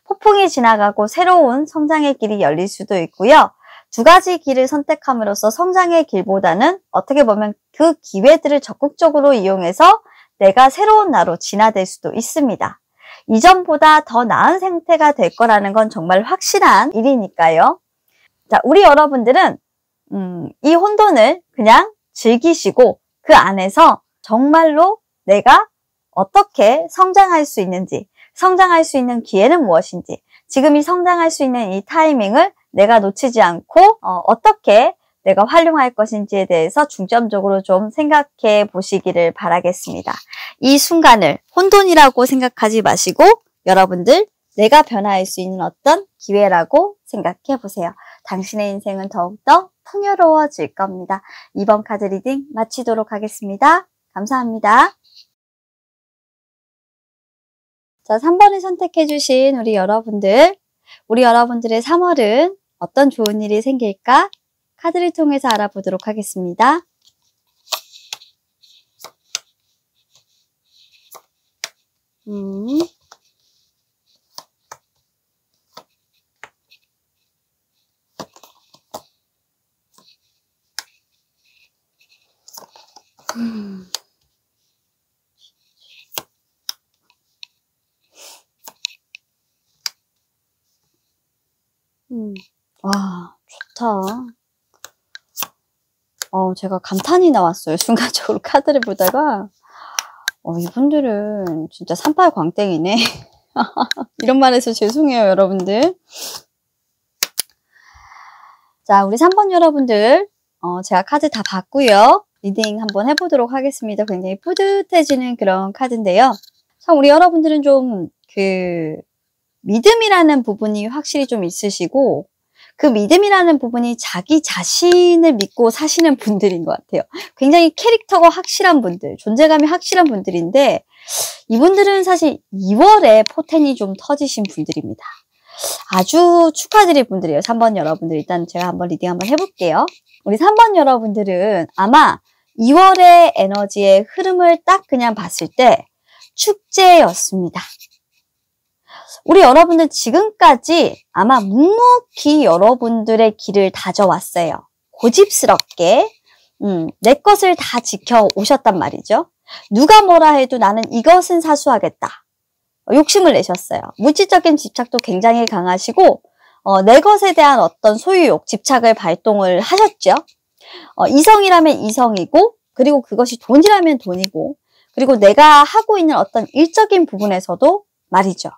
폭풍이 지나가고 새로운 성장의 길이 열릴 수도 있고요. 두 가지 길을 선택함으로써 성장의 길보다는 어떻게 보면 그 기회들을 적극적으로 이용해서 내가 새로운 나로 진화될 수도 있습니다. 이전보다 더 나은 상태가 될 거라는 건 정말 확실한 일이니까요. 자, 우리 여러분들은 이 혼돈을 그냥 즐기시고 그 안에서 정말로 내가 어떻게 성장할 수 있는지, 성장할 수 있는 기회는 무엇인지, 지금 이 성장할 수 있는 이 타이밍을 내가 놓치지 않고 어떻게 내가 활용할 것인지에 대해서 중점적으로 좀 생각해 보시기를 바라겠습니다. 이 순간을 혼돈이라고 생각하지 마시고 여러분들 내가 변화할 수 있는 어떤 기회라고 생각해 보세요. 당신의 인생은 더욱더 풍요로워질 겁니다. 이번 카드 리딩 마치도록 하겠습니다. 감사합니다. 자, 3번을 선택해 주신 우리 여러분들의 3월은 어떤 좋은 일이 생길까? 카드를 통해서 알아보도록 하겠습니다. 와, 좋다. 제가 감탄이 나왔어요. 순간적으로 카드를 보다가 이분들은 진짜 산팔광땡이네. 이런 말 해서 죄송해요, 여러분들. 자, 우리 3번 여러분들 제가 카드 다 봤고요. 리딩 한번 해보도록 하겠습니다. 굉장히 뿌듯해지는 그런 카드인데요. 참 우리 여러분들은 좀 믿음이라는 부분이 확실히 좀 있으시고 그 믿음이라는 부분이 자기 자신을 믿고 사시는 분들인 것 같아요. 굉장히 캐릭터가 확실한 분들, 존재감이 확실한 분들인데 이분들은 사실 2월에 포텐이 좀 터지신 분들입니다. 아주 축하드릴 분들이에요. 3번 여러분들 일단 제가 한번 리딩 한번 해볼게요. 우리 3번 여러분들은 아마 2월의 에너지의 흐름을 딱 그냥 봤을 때 축제였습니다. 우리 여러분들 지금까지 아마 묵묵히 여러분들의 길을 다져왔어요. 고집스럽게 내 것을 다 지켜오셨단 말이죠. 누가 뭐라 해도 나는 이것은 사수하겠다. 욕심을 내셨어요. 물질적인 집착도 굉장히 강하시고 내 것에 대한 어떤 소유욕, 집착을 발동을 하셨죠. 이성이라면 이성이고 그리고 그것이 돈이라면 돈이고 그리고 내가 하고 있는 어떤 일적인 부분에서도 말이죠.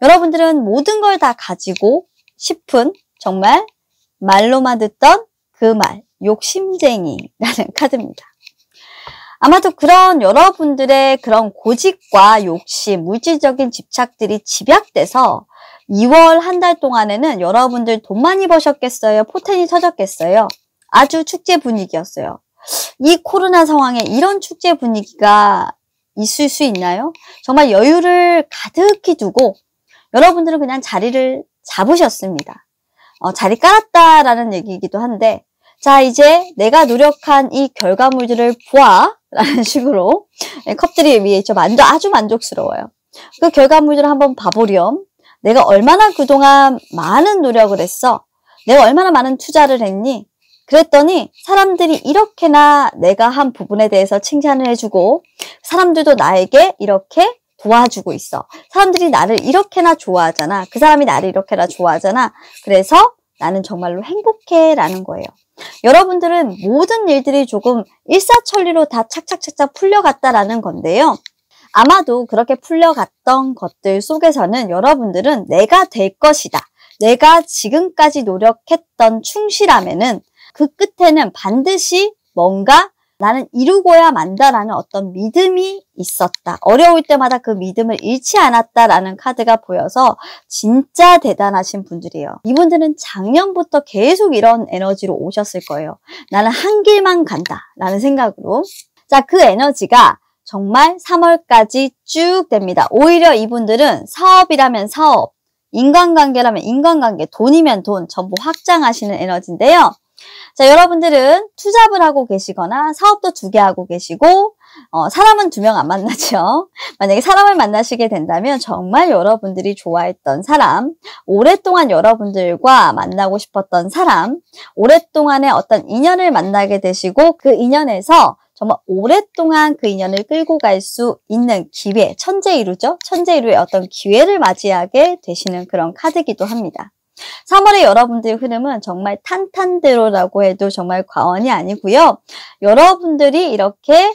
여러분들은 모든 걸 다 가지고 싶은 정말 말로만 듣던 그 말, 욕심쟁이라는 카드입니다. 아마도 그런 여러분들의 그런 고집과 욕심, 물질적인 집착들이 집약돼서 2월 한 달 동안에는 여러분들 돈 많이 버셨겠어요? 포텐이 터졌겠어요? 아주 축제 분위기였어요. 이 코로나 상황에 이런 축제 분위기가 있을 수 있나요? 정말 여유를 가득히 두고 여러분들은 그냥 자리를 잡으셨습니다. 자리 깔았다라는 얘기이기도 한데 자 이제 내가 노력한 이 결과물들을 보아 라는 식으로 컵들이 위에 있죠. 아주 만족스러워요. 그 결과물들을 한번 봐보렴. 내가 얼마나 그동안 많은 노력을 했어. 내가 얼마나 많은 투자를 했니? 그랬더니 사람들이 이렇게나 내가 한 부분에 대해서 칭찬을 해주고 사람들도 나에게 이렇게 도와주고 있어. 사람들이 나를 이렇게나 좋아하잖아. 그 사람이 나를 이렇게나 좋아하잖아. 그래서 나는 정말로 행복해 라는 거예요. 여러분들은 모든 일들이 조금 일사천리로 다 착착착착 풀려갔다라는 건데요. 아마도 그렇게 풀려갔던 것들 속에서는 여러분들은 내가 될 것이다. 내가 지금까지 노력했던 충실함에는 그 끝에는 반드시 뭔가 나는 이루고야 만다라는 어떤 믿음이 있었다. 어려울 때마다 그 믿음을 잃지 않았다라는 카드가 보여서 진짜 대단하신 분들이에요. 이분들은 작년부터 계속 이런 에너지로 오셨을 거예요. 나는 한 길만 간다 라는 생각으로. 자, 그 에너지가 정말 3월까지 쭉 됩니다. 오히려 이분들은 사업이라면 사업, 인간관계라면 인간관계, 돈이면 돈 전부 확장하시는 에너지인데요. 자, 여러분들은 투잡을 하고 계시거나 사업도 2개 하고 계시고 사람은 2명 안 만나죠. 만약에 사람을 만나시게 된다면 정말 여러분들이 좋아했던 사람, 오랫동안 여러분들과 만나고 싶었던 사람, 오랫동안의 어떤 인연을 만나게 되시고 그 인연에서 정말 오랫동안 그 인연을 끌고 갈 수 있는 기회, 천재이루죠. 천재이루의 어떤 기회를 맞이하게 되시는 그런 카드이기도 합니다. 3월의 여러분들의 흐름은 정말 탄탄대로라고 해도 정말 과언이 아니고요. 여러분들이 이렇게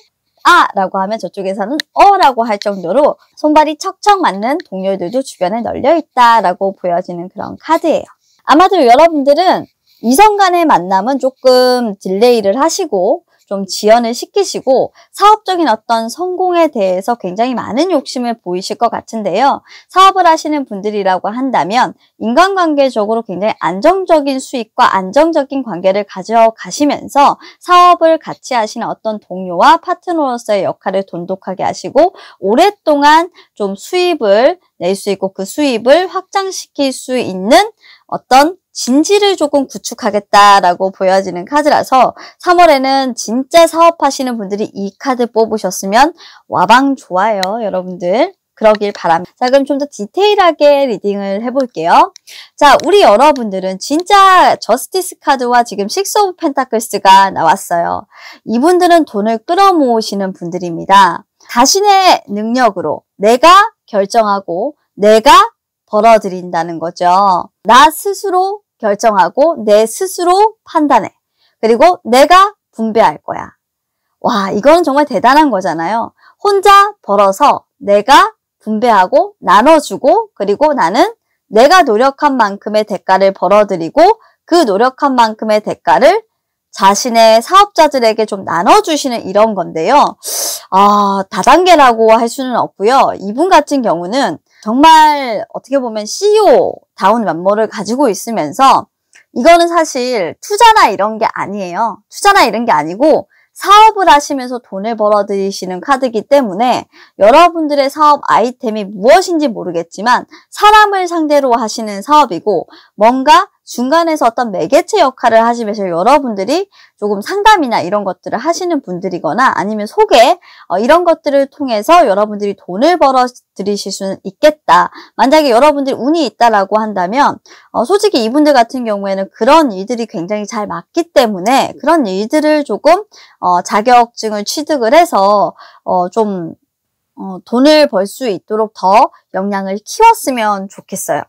라고 하면 저쪽에서는 라고 할 정도로 손발이 척척 맞는 동료들도 주변에 널려 있다라고 보여지는 그런 카드예요. 아마도 여러분들은 이성 간의 만남은 조금 딜레이를 하시고 좀 지연을 시키시고 사업적인 어떤 성공에 대해서 굉장히 많은 욕심을 보이실 것 같은데요. 사업을 하시는 분들이라고 한다면 인간관계적으로 굉장히 안정적인 수익과 안정적인 관계를 가져가시면서 사업을 같이 하시는 어떤 동료와 파트너로서의 역할을 돈독하게 하시고 오랫동안 좀 수입을 낼 수 있고 그 수입을 확장시킬 수 있는 어떤 진지를 조금 구축하겠다라고 보여지는 카드라서 3월에는 진짜 사업하시는 분들이 이 카드 뽑으셨으면 와방 좋아요, 여러분들. 그러길 바랍니다. 자, 그럼 좀 더 디테일하게 리딩을 해볼게요. 자, 우리 여러분들은 진짜 저스티스 카드와 지금 식스 오브 펜타클스가 나왔어요. 이분들은 돈을 끌어모으시는 분들입니다. 자신의 능력으로 내가 결정하고 내가 벌어들인다는 거죠. 나 스스로 결정하고 내 스스로 판단해. 그리고 내가 분배할 거야. 와, 이건 정말 대단한 거잖아요. 혼자 벌어서 내가 분배하고 나눠주고 그리고 나는 내가 노력한 만큼의 대가를 벌어들이고 그 노력한 만큼의 대가를 자신의 사업자들에게 좀 나눠주시는 이런 건데요. 다단계라고 할 수는 없고요. 이분 같은 경우는 정말 어떻게 보면 CEO다운 면모를 가지고 있으면서 이거는 사실 투자나 이런 게 아니에요. 투자나 이런 게 아니고 사업을 하시면서 돈을 벌어들이시는 카드이기 때문에 여러분들의 사업 아이템이 무엇인지 모르겠지만 사람을 상대로 하시는 사업이고 뭔가 중간에서 어떤 매개체 역할을 하시면서 여러분들이 조금 상담이나 이런 것들을 하시는 분들이거나 아니면 소개 이런 것들을 통해서 여러분들이 돈을 벌어들이실 수는 있겠다. 만약에 여러분들이 운이 있다라고 한다면 솔직히 이분들 같은 경우에는 그런 일들이 굉장히 잘 맞기 때문에 그런 일들을 조금 자격증을 취득을 해서 좀 돈을 벌 수 있도록 더 역량을 키웠으면 좋겠어요.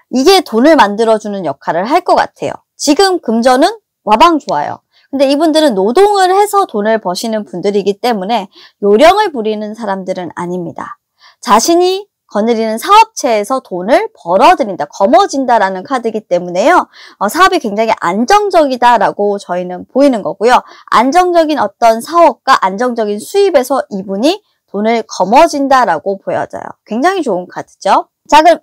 이게 돈을 만들어주는 역할을 할 것 같아요. 지금 금전은 와방 좋아요. 근데 이분들은 노동을 해서 돈을 버시는 분들이기 때문에 요령을 부리는 사람들은 아닙니다. 자신이 거느리는 사업체에서 돈을 벌어들인다, 거머쥔다라는 카드이기 때문에요. 사업이 굉장히 안정적이다라고 저희는 보이는 거고요. 안정적인 어떤 사업과 안정적인 수입에서 이분이 돈을 거머쥔다라고 보여져요. 굉장히 좋은 카드죠. 자, 그럼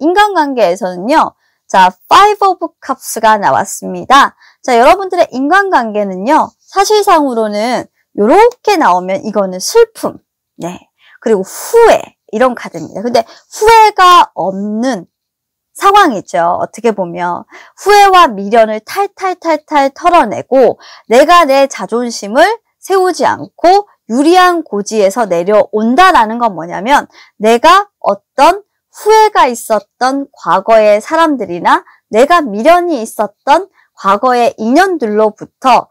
인간관계에서는요. 자, Five of Cups가 나왔습니다. 자, 여러분들의 인간관계는요. 사실상으로는 이렇게 나오면 이거는 슬픔, 네, 그리고 후회 이런 카드입니다. 근데 후회가 없는 상황이죠. 어떻게 보면 후회와 미련을 탈탈 털어내고 내가 내 자존심을 세우지 않고 유리한 고지에서 내려온다라는 건 뭐냐면 내가 어떤 후회가 있었던 과거의 사람들이나 내가 미련이 있었던 과거의 인연들로부터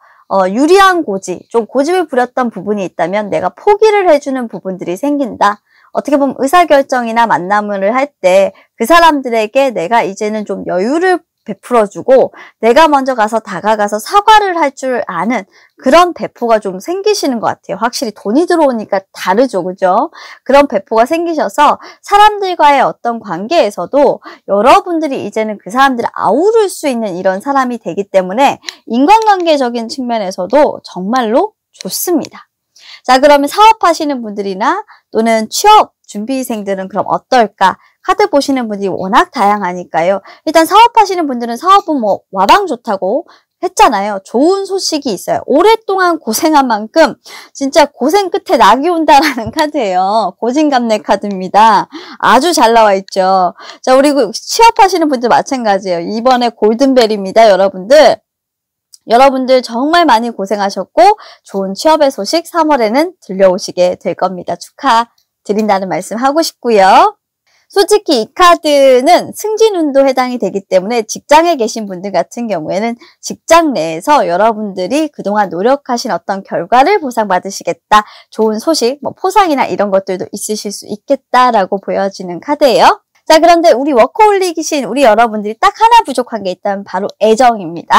유리한 고지, 좀 고집을 부렸던 부분이 있다면 내가 포기를 해주는 부분들이 생긴다. 어떻게 보면 의사결정이나 만남을 할 때 그 사람들에게 내가 이제는 좀 여유를 베풀어주고 내가 먼저 가서 다가가서 사과를 할 줄 아는 그런 배포가 좀 생기시는 것 같아요. 확실히 돈이 들어오니까 다르죠, 그죠? 그런 배포가 생기셔서 사람들과의 어떤 관계에서도 여러분들이 이제는 그 사람들을 아우를 수 있는 이런 사람이 되기 때문에 인간관계적인 측면에서도 정말로 좋습니다. 자, 그러면 사업하시는 분들이나 또는 취업 준비생들은 그럼 어떨까? 카드 보시는 분들이 워낙 다양하니까요. 일단 사업하시는 분들은 사업은 뭐 와방 좋다고 했잖아요. 좋은 소식이 있어요. 오랫동안 고생한 만큼 진짜 고생 끝에 낙이 온다라는 카드예요. 고진감래 카드입니다. 아주 잘 나와 있죠. 자, 우리 취업하시는 분들 마찬가지예요. 이번에 골든벨입니다, 여러분들. 여러분들 정말 많이 고생하셨고 좋은 취업의 소식 3월에는 들려오시게 될 겁니다. 축하드린다는 말씀 하고 싶고요. 솔직히 이 카드는 승진운도 해당이 되기 때문에 직장에 계신 분들 같은 경우에는 직장 내에서 여러분들이 그동안 노력하신 어떤 결과를 보상받으시겠다. 좋은 소식, 뭐 포상이나 이런 것들도 있으실 수 있겠다라고 보여지는 카드예요. 자, 그런데 우리 워커홀릭이신 우리 여러분들이 딱 하나 부족한 게 있다면 바로 애정입니다.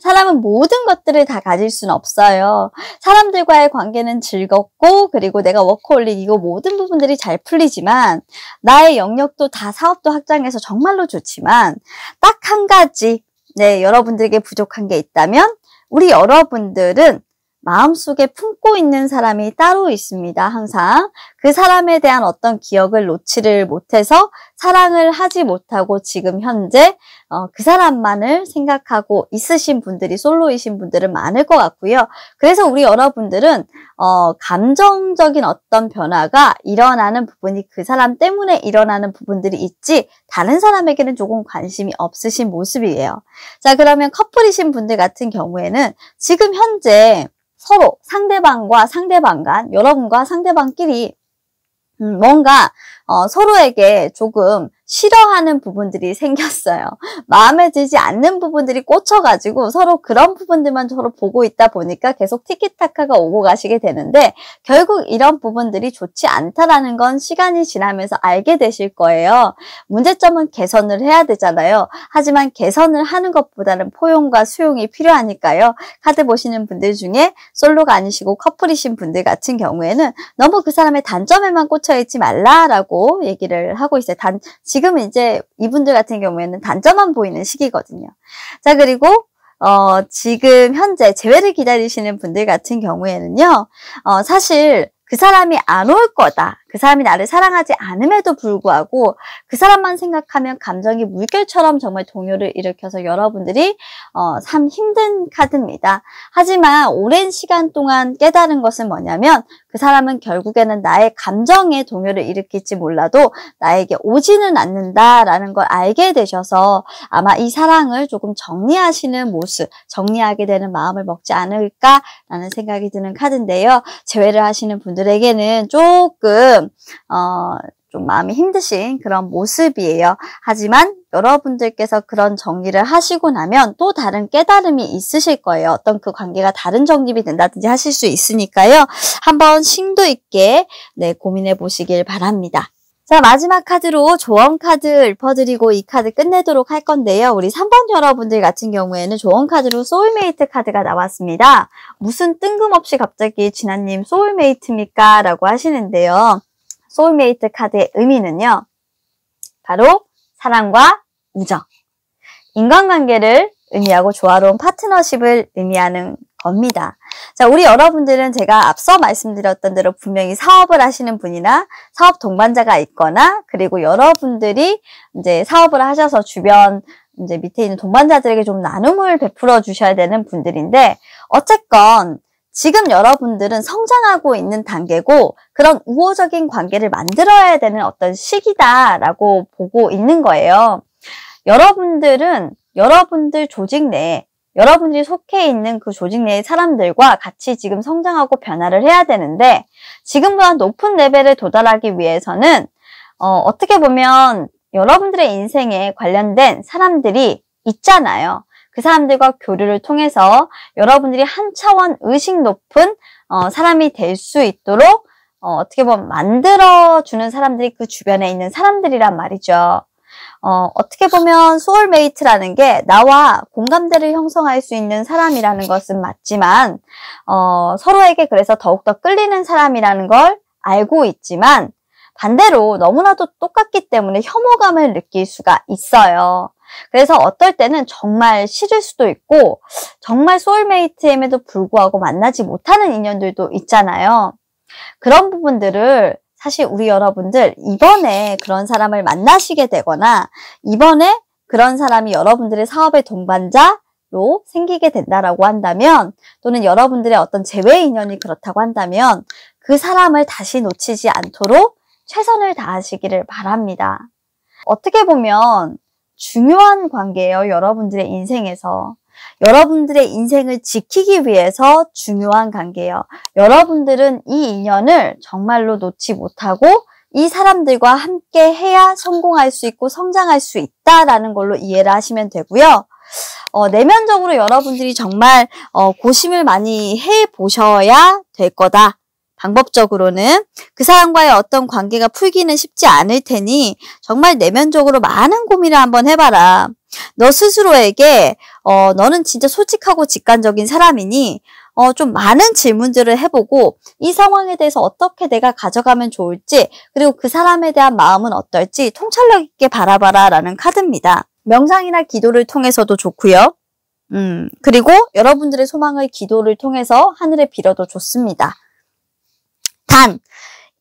사람은 모든 것들을 다 가질 수는 없어요. 사람들과의 관계는 즐겁고 그리고 내가 워커홀릭이고 모든 부분들이 잘 풀리지만 나의 영역도 다 사업도 확장해서 정말로 좋지만 딱 한 가지 여러분들에게 부족한 게 있다면 우리 여러분들은 마음속에 품고 있는 사람이 따로 있습니다. 항상 그 사람에 대한 어떤 기억을 놓지를 못해서 사랑을 하지 못하고 지금 현재 그 사람만을 생각하고 있으신 분들이 솔로이신 분들은 많을 것 같고요. 그래서 우리 여러분들은 감정적인 어떤 변화가 일어나는 부분이 그 사람 때문에 일어나는 부분들이 있지 다른 사람에게는 조금 관심이 없으신 모습이에요. 자, 그러면 커플이신 분들 같은 경우에는 지금 현재 서로 상대방과 상대방 간 여러분과 상대방끼리 뭔가 서로에게 조금 싫어하는 부분들이 생겼어요. 마음에 들지 않는 부분들이 꽂혀가지고 서로 그런 부분들만 서로 보고 있다 보니까 계속 티키타카가 오고 가시게 되는데 결국 이런 부분들이 좋지 않다라는 건 시간이 지나면서 알게 되실 거예요. 문제점은 개선을 해야 되잖아요. 하지만 개선을 하는 것보다는 포용과 수용이 필요하니까요. 카드 보시는 분들 중에 솔로가 아니시고 커플이신 분들 같은 경우에는 너무 그 사람의 단점에만 꽂혀있지 말라라고 얘기를 하고 있어요. 지금 이제 이분들 같은 경우에는 단점만 보이는 시기거든요. 자, 그리고 지금 현재 재회를 기다리시는 분들 같은 경우에는요. 사실 그 사람이 안 올 거다. 그 사람이 나를 사랑하지 않음에도 불구하고 그 사람만 생각하면 감정이 물결처럼 정말 동요를 일으켜서 여러분들이 참 힘든 카드입니다. 하지만 오랜 시간 동안 깨달은 것은 뭐냐면 그 사람은 결국에는 나의 감정에 동요를 일으킬지 몰라도 나에게 오지는 않는다라는 걸 알게 되셔서 아마 이 사랑을 조금 정리하시는 모습, 정리하게 되는 마음을 먹지 않을까라는 생각이 드는 카드인데요. 재회를 하시는 분들에게는 조금 좀 마음이 힘드신 그런 모습이에요. 하지만 여러분들께서 그런 정리를 하시고 나면 또 다른 깨달음이 있으실 거예요. 어떤 그 관계가 다른 정립이 된다든지 하실 수 있으니까요. 한번 심도 있게 고민해 보시길 바랍니다. 자, 마지막 카드로 조언 카드 읊어드리고 이 카드 끝내도록 할 건데요. 우리 3번 여러분들 같은 경우에는 조언 카드로 소울메이트 카드가 나왔습니다. 무슨 뜬금없이 갑자기 진아님 소울메이트입니까? 라고 하시는데요. 소울메이트 카드의 의미는요. 바로 사랑과 우정, 인간관계를 의미하고 조화로운 파트너십을 의미하는 겁니다. 자, 우리 여러분들은 제가 앞서 말씀드렸던 대로 분명히 사업을 하시는 분이나 사업 동반자가 있거나 그리고 여러분들이 이제 사업을 하셔서 주변 이제 밑에 있는 동반자들에게 좀 나눔을 베풀어 주셔야 되는 분들인데 어쨌건 지금 여러분들은 성장하고 있는 단계고 그런 우호적인 관계를 만들어야 되는 어떤 시기다라고 보고 있는 거예요. 여러분들은 여러분들 조직 내에 여러분들이 속해 있는 그 조직 내의 사람들과 같이 지금 성장하고 변화를 해야 되는데 지금보다 높은 레벨에 도달하기 위해서는 어떻게 보면 여러분들의 인생에 관련된 사람들이 있잖아요. 그 사람들과 교류를 통해서 여러분들이 한 차원 의식 높은 사람이 될 수 있도록 어떻게 보면 만들어주는 사람들이 그 주변에 있는 사람들이란 말이죠. 어떻게 보면 소울메이트라는 게 나와 공감대를 형성할 수 있는 사람이라는 것은 맞지만 서로에게 그래서 더욱더 끌리는 사람이라는 걸 알고 있지만 반대로 너무나도 똑같기 때문에 혐오감을 느낄 수가 있어요. 그래서 어떨 때는 정말 싫을 수도 있고 정말 소울메이트임에도 불구하고 만나지 못하는 인연들도 있잖아요. 그런 부분들을 사실 우리 여러분들 이번에 그런 사람을 만나시게 되거나 이번에 그런 사람이 여러분들의 사업의 동반자로 생기게 된다라고 한다면 또는 여러분들의 어떤 재회 인연이 그렇다고 한다면 그 사람을 다시 놓치지 않도록 최선을 다하시기를 바랍니다. 어떻게 보면 중요한 관계예요. 여러분들의 인생에서. 여러분들의 인생을 지키기 위해서 중요한 관계예요. 여러분들은 이 인연을 정말로 놓지 못하고 이 사람들과 함께 해야 성공할 수 있고 성장할 수 있다라는 걸로 이해를 하시면 되고요. 내면적으로 여러분들이 정말 고심을 많이 해보셔야 될 거다. 방법적으로는 그 사람과의 어떤 관계가 풀기는 쉽지 않을 테니 정말 내면적으로 많은 고민을 한번 해봐라. 너 스스로에게 너는 진짜 솔직하고 직관적인 사람이니 좀 많은 질문들을 해보고 이 상황에 대해서 어떻게 내가 가져가면 좋을지 그리고 그 사람에 대한 마음은 어떨지 통찰력 있게 바라봐라 라는 카드입니다. 명상이나 기도를 통해서도 좋고요. 그리고 여러분들의 소망을 기도를 통해서 하늘에 빌어도 좋습니다. 단,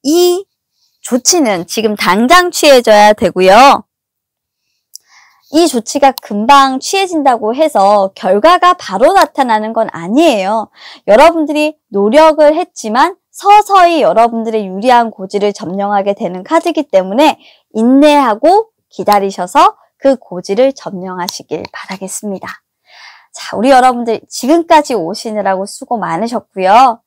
이 조치는 지금 당장 취해져야 되고요. 이 조치가 금방 취해진다고 해서 결과가 바로 나타나는 건 아니에요. 여러분들이 노력을 했지만 서서히 여러분들의 유리한 고지를 점령하게 되는 카드이기 때문에 인내하고 기다리셔서 그 고지를 점령하시길 바라겠습니다. 자, 우리 여러분들 지금까지 오시느라고 수고 많으셨고요.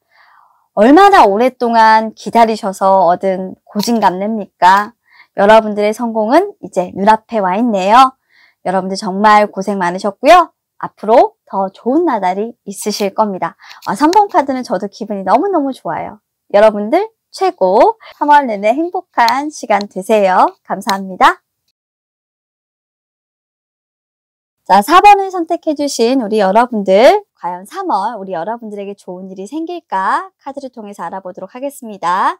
얼마나 오랫동안 기다리셔서 얻은 고진감래입니까? 여러분들의 성공은 이제 눈앞에 와 있네요. 여러분들 정말 고생 많으셨고요. 앞으로 더 좋은 나날이 있으실 겁니다. 3번 카드는 저도 기분이 너무너무 좋아요. 여러분들 최고 3월 내내 행복한 시간 되세요. 감사합니다. 자, 4번을 선택해주신 우리 여러분들, 과연 3월 우리 여러분들에게 좋은 일이 생길까? 카드를 통해서 알아보도록 하겠습니다.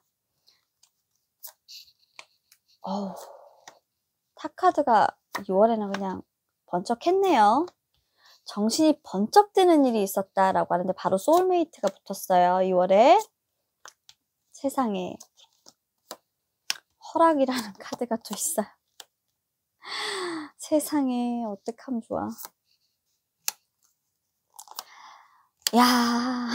탑카드가 6월에는 그냥 번쩍했네요. 정신이 번쩍 드는 일이 있었다라고 하는데 바로 소울메이트가 붙었어요. 2월에. 세상에 허락이라는 카드가 또 있어요. 세상에 어떡하면 좋아. 야,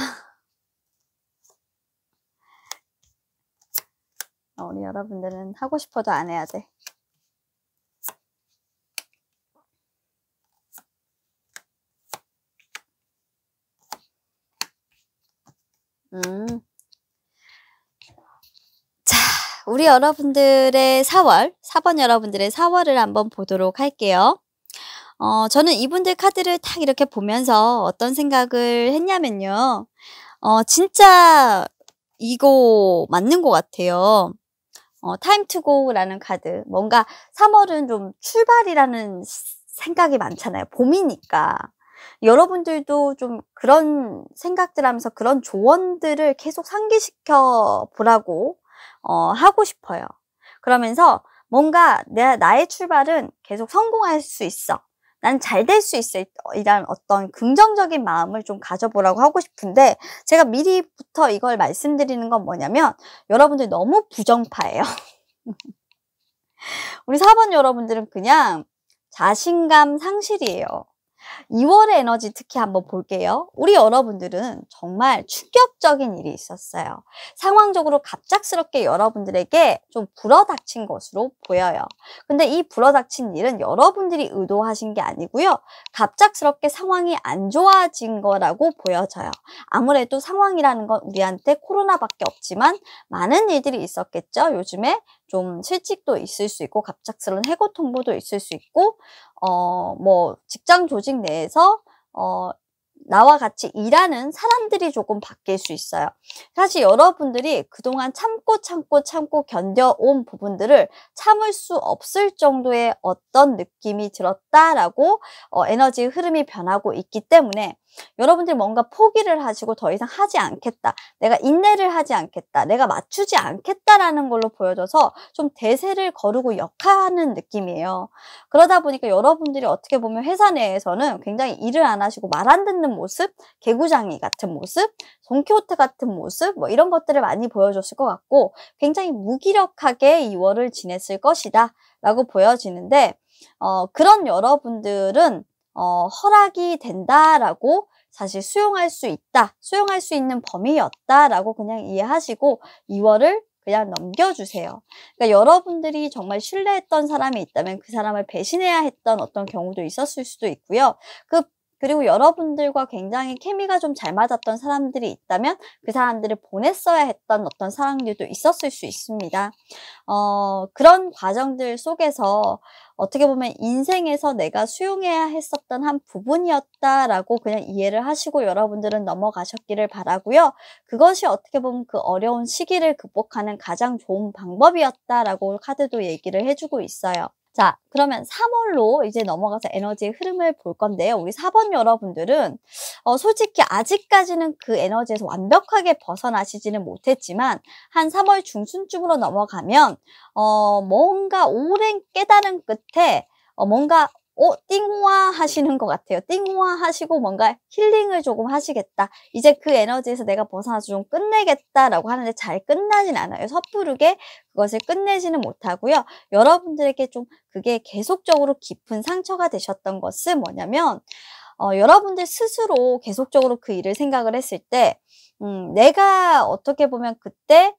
우리 여러분들은 하고 싶어도 안 해야 돼. 자, 우리 여러분들의 4월, 4번 여러분들의 4월을 한번 보도록 할게요. 저는 이분들 카드를 딱 이렇게 보면서 어떤 생각을 했냐면요. 진짜 이거 맞는 것 같아요. 타임 투 고라는 카드. 뭔가 3월은 좀 출발이라는 생각이 많잖아요. 봄이니까. 여러분들도 좀 그런 생각들 하면서 그런 조언들을 계속 상기시켜 보라고 하고 싶어요. 그러면서 뭔가 나의 출발은 계속 성공할 수 있어. 난 잘 될 수 있어. 이런 어떤 긍정적인 마음을 좀 가져보라고 하고 싶은데 제가 미리부터 이걸 말씀드리는 건 뭐냐면 여러분들 너무 부정파예요. 우리 4번 여러분들은 그냥 자신감 상실이에요. 2월의 에너지 특히 한번 볼게요. 우리 여러분들은 정말 충격적인 일이 있었어요. 상황적으로 갑작스럽게 여러분들에게 좀 불어닥친 것으로 보여요. 근데 이 불어닥친 일은 여러분들이 의도하신 게 아니고요. 갑작스럽게 상황이 안 좋아진 거라고 보여져요. 아무래도 상황이라는 건 우리한테 코로나밖에 없지만 많은 일들이 있었겠죠. 요즘에 좀 실직도 있을 수 있고 갑작스러운 해고 통보도 있을 수 있고 뭐 직장 조직 내에서 나와 같이 일하는 사람들이 조금 바뀔 수 있어요. 사실 여러분들이 그동안 참고 견뎌온 부분들을 참을 수 없을 정도의 어떤 느낌이 들었다라고 에너지 흐름이 변하고 있기 때문에 여러분들이 뭔가 포기를 하시고 더 이상 하지 않겠다. 내가 인내를 하지 않겠다. 내가 맞추지 않겠다라는 걸로 보여져서 좀 대세를 거르고 역하는 느낌이에요. 그러다 보니까 여러분들이 어떻게 보면 회사 내에서는 굉장히 일을 안 하시고 말 안 듣는 모습, 개구장이 같은 모습, 돈키호테 같은 모습 뭐 이런 것들을 많이 보여줬을 것 같고 굉장히 무기력하게 2월을 지냈을 것이다 라고 보여지는데 그런 여러분들은 허락이 된다라고 사실 수용할 수 있다, 수용할 수 있는 범위였다라고 그냥 이해하시고 2월을 그냥 넘겨주세요. 그러니까 여러분들이 정말 신뢰했던 사람이 있다면 그 사람을 배신해야 했던 어떤 경우도 있었을 수도 있고요. 그 그리고 여러분들과 굉장히 케미가 좀 잘 맞았던 사람들이 있다면 그 사람들을 보냈어야 했던 어떤 상황들도 있었을 수 있습니다. 그런 과정들 속에서 어떻게 보면 인생에서 내가 수용해야 했었던 한 부분이었다라고 그냥 이해를 하시고 여러분들은 넘어가셨기를 바라고요. 그것이 어떻게 보면 그 어려운 시기를 극복하는 가장 좋은 방법이었다라고 카드도 얘기를 해주고 있어요. 자, 그러면 3월로 이제 넘어가서 에너지의 흐름을 볼 건데요. 우리 4번 여러분들은 솔직히 아직까지는 그 에너지에서 완벽하게 벗어나시지는 못했지만 한 3월 중순쯤으로 넘어가면 뭔가 오랜 깨달음 끝에 뭔가 띵호화 하시는 것 같아요. 띵호화 하시고 뭔가 힐링을 조금 하시겠다. 이제 그 에너지에서 내가 벗어나서 좀 끝내겠다라고 하는데 잘 끝나진 않아요. 섣부르게 그것을 끝내지는 못하고요. 여러분들에게 좀 그게 계속적으로 깊은 상처가 되셨던 것은 뭐냐면 여러분들 스스로 계속적으로 그 일을 생각을 했을 때 내가 어떻게 보면 그때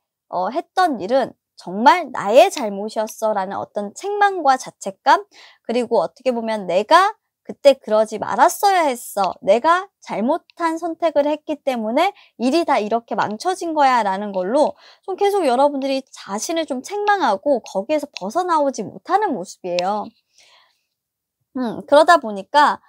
했던 일은 정말 나의 잘못이었어 라는 어떤 책망과 자책감, 그리고 어떻게 보면 내가 그때 그러지 말았어야 했어, 내가 잘못한 선택을 했기 때문에 일이 다 이렇게 망쳐진 거야 라는 걸로 좀 계속 여러분들이 자신을 좀 책망하고 거기에서 벗어나오지 못하는 모습이에요. 그러다 보니까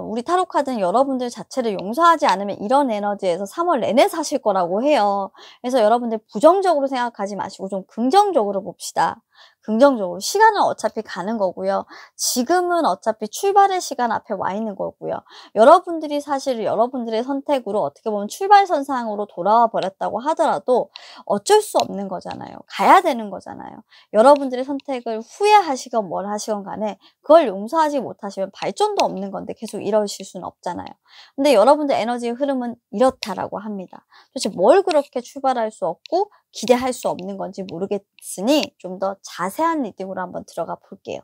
우리 타로 카드는 여러분들 자체를 용서하지 않으면 이런 에너지에서 3월 내내 사실 거라고 해요. 그래서 여러분들 부정적으로 생각하지 마시고 좀 긍정적으로 봅시다. 긍정적으로. 시간은 어차피 가는 거고요. 지금은 어차피 출발의 시간 앞에 와 있는 거고요. 여러분들이 사실 여러분들의 선택으로 어떻게 보면 출발선상으로 돌아와 버렸다고 하더라도 어쩔 수 없는 거잖아요. 가야 되는 거잖아요. 여러분들의 선택을 후회하시건 뭘 하시건 간에 그걸 용서하지 못하시면 발전도 없는 건데 계속 이러실 수는 없잖아요. 근데 여러분들 에너지의 흐름은 이렇다라고 합니다. 도대체 뭘 그렇게 출발할 수 없고 기대할 수 없는 건지 모르겠으니 좀 더 자세한 리딩으로 한번 들어가 볼게요.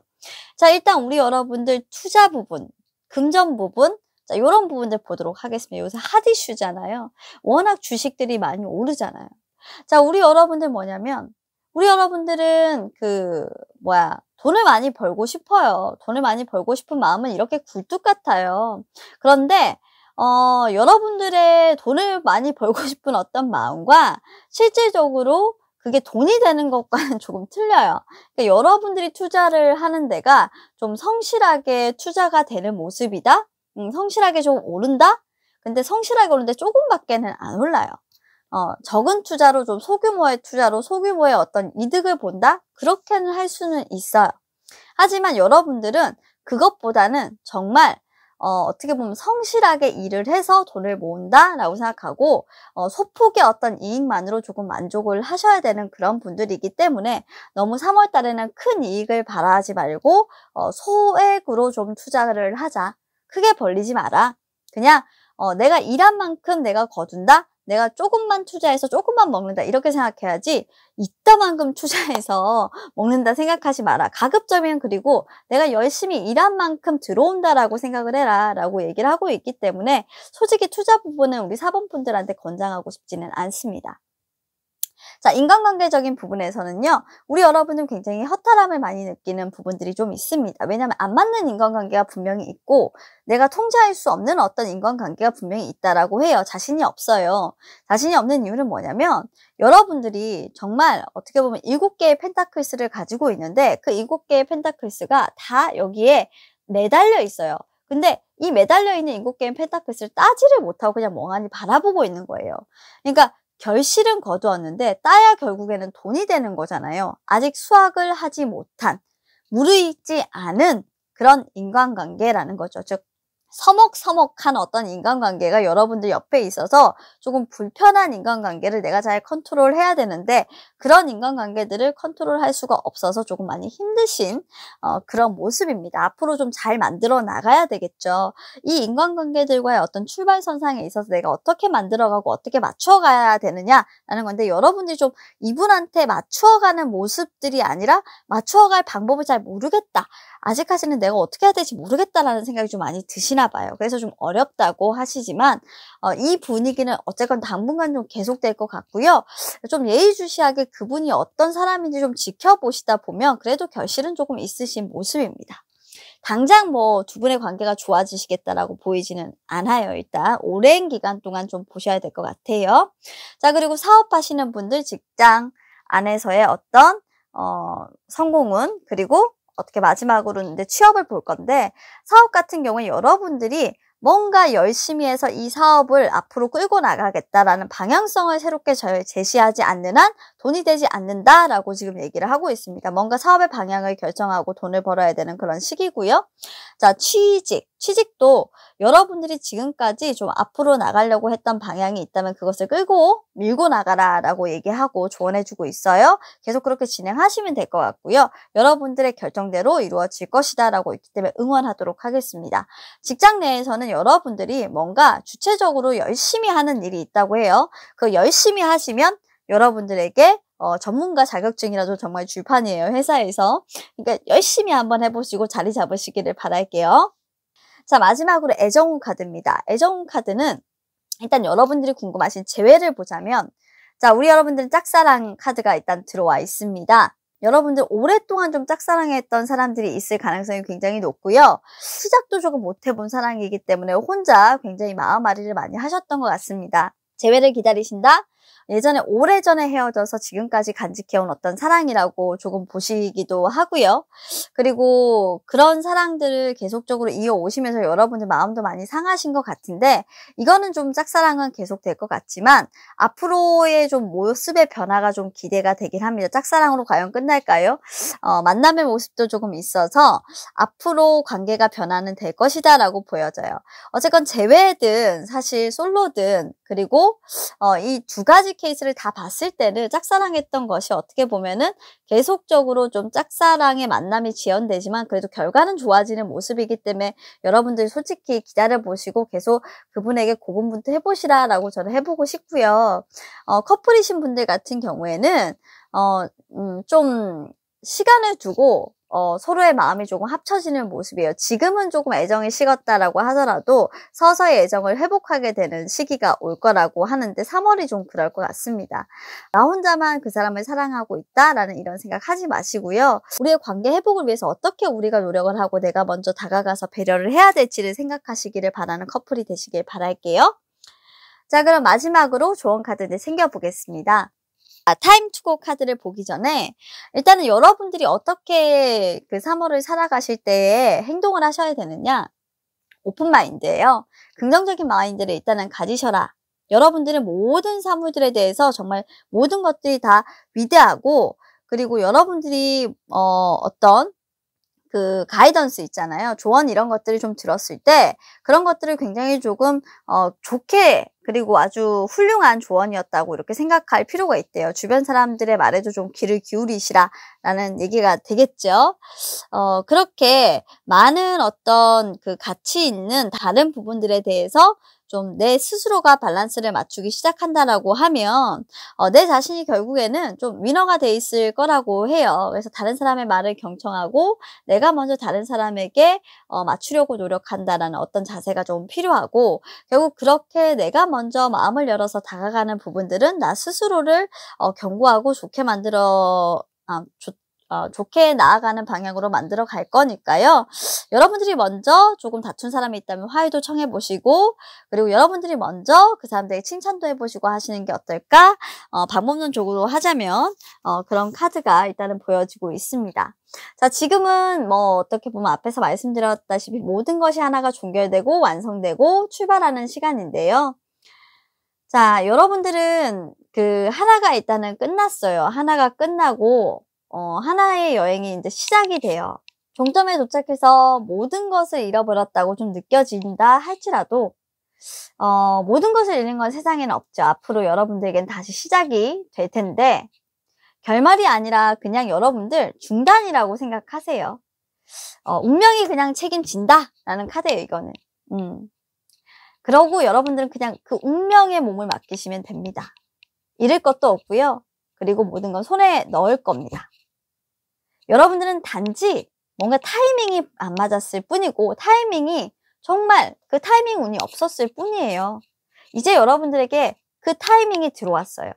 자, 일단 우리 여러분들 투자 부분, 금전 부분, 자, 이런 부분들 보도록 하겠습니다. 요새 핫 이슈잖아요. 워낙 주식들이 많이 오르잖아요. 자, 우리 여러분들 뭐냐면 우리 여러분들은 돈을 많이 벌고 싶어요. 돈을 많이 벌고 싶은 마음은 이렇게 굴뚝 같아요. 그런데 여러분들의 돈을 많이 벌고 싶은 어떤 마음과 실질적으로 그게 돈이 되는 것과는 조금 틀려요. 그러니까 여러분들이 투자를 하는 데가 좀 성실하게 투자가 되는 모습이다? 성실하게 좀 오른다? 근데 성실하게 오르는데 조금밖에는 안 올라요. 적은 투자로 좀 소규모의 투자로 소규모의 어떤 이득을 본다? 그렇게는 할 수는 있어요. 하지만 여러분들은 그것보다는 정말 어떻게 보면 성실하게 일을 해서 돈을 모은다라고 생각하고 소폭의 어떤 이익만으로 조금 만족을 하셔야 되는 그런 분들이기 때문에 너무 3월 달에는 큰 이익을 바라지 말고 소액으로 좀 투자를 하자. 크게 벌리지 마라. 그냥 내가 일한 만큼 내가 거둔다. 내가 조금만 투자해서 조금만 먹는다. 이렇게 생각해야지 이따만큼 투자해서 먹는다 생각하지 마라. 가급적이면 그리고 내가 열심히 일한 만큼 들어온다라고 생각을 해라 라고 얘기를 하고 있기 때문에 솔직히 투자 부분은 우리 4번 분들한테 권장하고 싶지는 않습니다. 자, 인간관계적인 부분에서는요, 우리 여러분은 굉장히 허탈함을 많이 느끼는 부분들이 좀 있습니다. 왜냐하면 안 맞는 인간관계가 분명히 있고 내가 통제할 수 없는 어떤 인간관계가 분명히 있다라고 해요. 자신이 없어요. 자신이 없는 이유는 뭐냐면 여러분들이 정말 어떻게 보면 7개의 펜타클스를 가지고 있는데 그 7개의 펜타클스가 다 여기에 매달려 있어요. 근데 이 매달려 있는 7개의 펜타클스를 따지를 못하고 그냥 멍하니 바라보고 있는 거예요. 그러니까 결실은 거두었는데 따야 결국에는 돈이 되는 거잖아요. 아직 수확을 하지 못한, 무르익지 않은 그런 인간관계라는 거죠. 즉 서먹서먹한 어떤 인간관계가 여러분들 옆에 있어서 조금 불편한 인간관계를 내가 잘 컨트롤해야 되는데 그런 인간관계들을 컨트롤할 수가 없어서 조금 많이 힘드신 그런 모습입니다. 앞으로 좀 잘 만들어 나가야 되겠죠. 이 인간관계들과의 어떤 출발선상에 있어서 내가 어떻게 만들어가고 어떻게 맞춰가야 되느냐라는 건데 여러분들이 좀 이분한테 맞추어가는 모습들이 아니라 맞추어갈 방법을 잘 모르겠다. 아직까지는 내가 어떻게 해야 될지 모르겠다라는 생각이 좀 많이 드시나 봐요. 그래서 좀 어렵다고 하시지만 이 분위기는 어쨌건 당분간 좀 계속될 것 같고요. 좀 예의주시하게 그분이 어떤 사람인지 좀 지켜보시다 보면 그래도 결실은 조금 있으신 모습입니다. 당장 뭐 두 분의 관계가 좋아지시겠다라고 보이지는 않아요. 일단 오랜 기간 동안 좀 보셔야 될 것 같아요. 자, 그리고 사업하시는 분들 직장 안에서의 어떤 성공은, 그리고 어떻게 마지막으로는 이제 취업을 볼 건데, 사업 같은 경우에 여러분들이 뭔가 열심히 해서 이 사업을 앞으로 끌고 나가겠다라는 방향성을 새롭게 제시하지 않는 한 돈이 되지 않는다라고 지금 얘기를 하고 있습니다. 뭔가 사업의 방향을 결정하고 돈을 벌어야 되는 그런 시기고요. 자, 취직도 여러분들이 지금까지 좀 앞으로 나가려고 했던 방향이 있다면 그것을 밀고 나가라라고 얘기하고 조언해주고 있어요. 계속 그렇게 진행하시면 될 것 같고요. 여러분들의 결정대로 이루어질 것이다라고 있기 때문에 응원하도록 하겠습니다. 직장 내에서는 여러분들이 뭔가 주체적으로 열심히 하는 일이 있다고 해요. 그 열심히 하시면 여러분들에게 전문가 자격증이라도 정말 줄판이에요, 회사에서. 그러니까 열심히 한번 해보시고 자리 잡으시기를 바랄게요. 자, 마지막으로 애정운 카드입니다. 애정운 카드는 일단 여러분들이 궁금하신 재회를 보자면, 자, 우리 여러분들은 짝사랑 카드가 일단 들어와 있습니다. 여러분들 오랫동안 좀 짝사랑했던 사람들이 있을 가능성이 굉장히 높고요. 시작도 조금 못 해본 사랑이기 때문에 혼자 굉장히 마음앓이를 많이 하셨던 것 같습니다. 재회를 기다리신다? 예전에 오래전에 헤어져서 지금까지 간직해온 어떤 사랑이라고 조금 보시기도 하고요. 그리고 그런 사랑들을 계속적으로 이어오시면서 여러분들 마음도 많이 상하신 것 같은데, 이거는 좀 짝사랑은 계속될 것 같지만 앞으로의 좀 모습의 변화가 좀 기대가 되긴 합니다. 짝사랑으로 과연 끝날까요? 만남의 모습도 조금 있어서 앞으로 관계가 변화는 될 것이다 라고 보여져요. 어쨌건 재회든 사실 솔로든, 그리고 이 두 가지 케이스를 다 봤을 때는 짝사랑했던 것이 어떻게 보면은 계속적으로 좀 짝사랑의 만남이 지연되지만 그래도 결과는 좋아지는 모습이기 때문에 여러분들이 솔직히 기다려보시고 계속 그분에게 고군분투 해보시라라고 저는 해보고 싶고요. 커플이신 분들 같은 경우에는 좀 시간을 두고 서로의 마음이 조금 합쳐지는 모습이에요. 지금은 조금 애정이 식었다라고 하더라도 서서히 애정을 회복하게 되는 시기가 올 거라고 하는데 3월이 좀 그럴 것 같습니다. 나 혼자만 그 사람을 사랑하고 있다라는 이런 생각 하지 마시고요. 우리의 관계 회복을 위해서 어떻게 우리가 노력을 하고 내가 먼저 다가가서 배려를 해야 될지를 생각하시기를 바라는 커플이 되시길 바랄게요. 자, 그럼 마지막으로 조언 카드를 챙겨보겠습니다. 타임 투고 카드를 보기 전에 일단은 여러분들이 어떻게 그 3월을 살아가실 때에 행동을 하셔야 되느냐, 오픈 마인드예요. 긍정적인 마인드를 일단은 가지셔라. 여러분들은 모든 사물들에 대해서 정말 모든 것들이 다 위대하고, 그리고 여러분들이 어떤 그 가이던스 있잖아요. 조언 이런 것들을 좀 들었을 때 그런 것들을 굉장히 조금 좋게, 그리고 아주 훌륭한 조언이었다고 이렇게 생각할 필요가 있대요. 주변 사람들의 말에도 좀 귀를 기울이시라라는 얘기가 되겠죠. 그렇게 많은 어떤 그 가치 있는 다른 부분들에 대해서 좀 내 스스로가 밸런스를 맞추기 시작한다라고 하면 내 자신이 결국에는 좀 위너가 돼 있을 거라고 해요. 그래서 다른 사람의 말을 경청하고 내가 먼저 다른 사람에게 맞추려고 노력한다라는 어떤 자세가 좀 필요하고, 결국 그렇게 내가 먼저 마음을 열어서 다가가는 부분들은 나 스스로를 견고하고 좋게 좋게 나아가는 방향으로 만들어 갈 거니까요. 여러분들이 먼저 조금 다툰 사람이 있다면 화해도 청해 보시고, 그리고 여러분들이 먼저 그 사람들에게 칭찬도 해보시고 하시는 게 어떨까? 방법론적으로 하자면 그런 카드가 일단은 보여지고 있습니다. 자, 지금은 뭐 어떻게 보면 앞에서 말씀드렸다시피 모든 것이 하나가 종결되고 완성되고 출발하는 시간인데요. 자, 여러분들은 그 하나가 일단은 끝났어요. 하나가 끝나고 하나의 여행이 이제 시작이 돼요. 종점에 도착해서 모든 것을 잃어버렸다고 좀 느껴진다 할지라도 모든 것을 잃는 건 세상에는 없죠. 앞으로 여러분들에겐 다시 시작이 될 텐데 결말이 아니라 그냥 여러분들 중단이라고 생각하세요. 운명이 그냥 책임진다 라는 카드예요, 이거는. 그러고 여러분들은 그냥 그 운명의 몸을 맡기시면 됩니다. 잃을 것도 없고요. 그리고 모든 건 손에 넣을 겁니다. 여러분들은 단지 뭔가 타이밍이 안 맞았을 뿐이고, 타이밍이 정말 그 타이밍 운이 없었을 뿐이에요. 이제 여러분들에게 그 타이밍이 들어왔어요.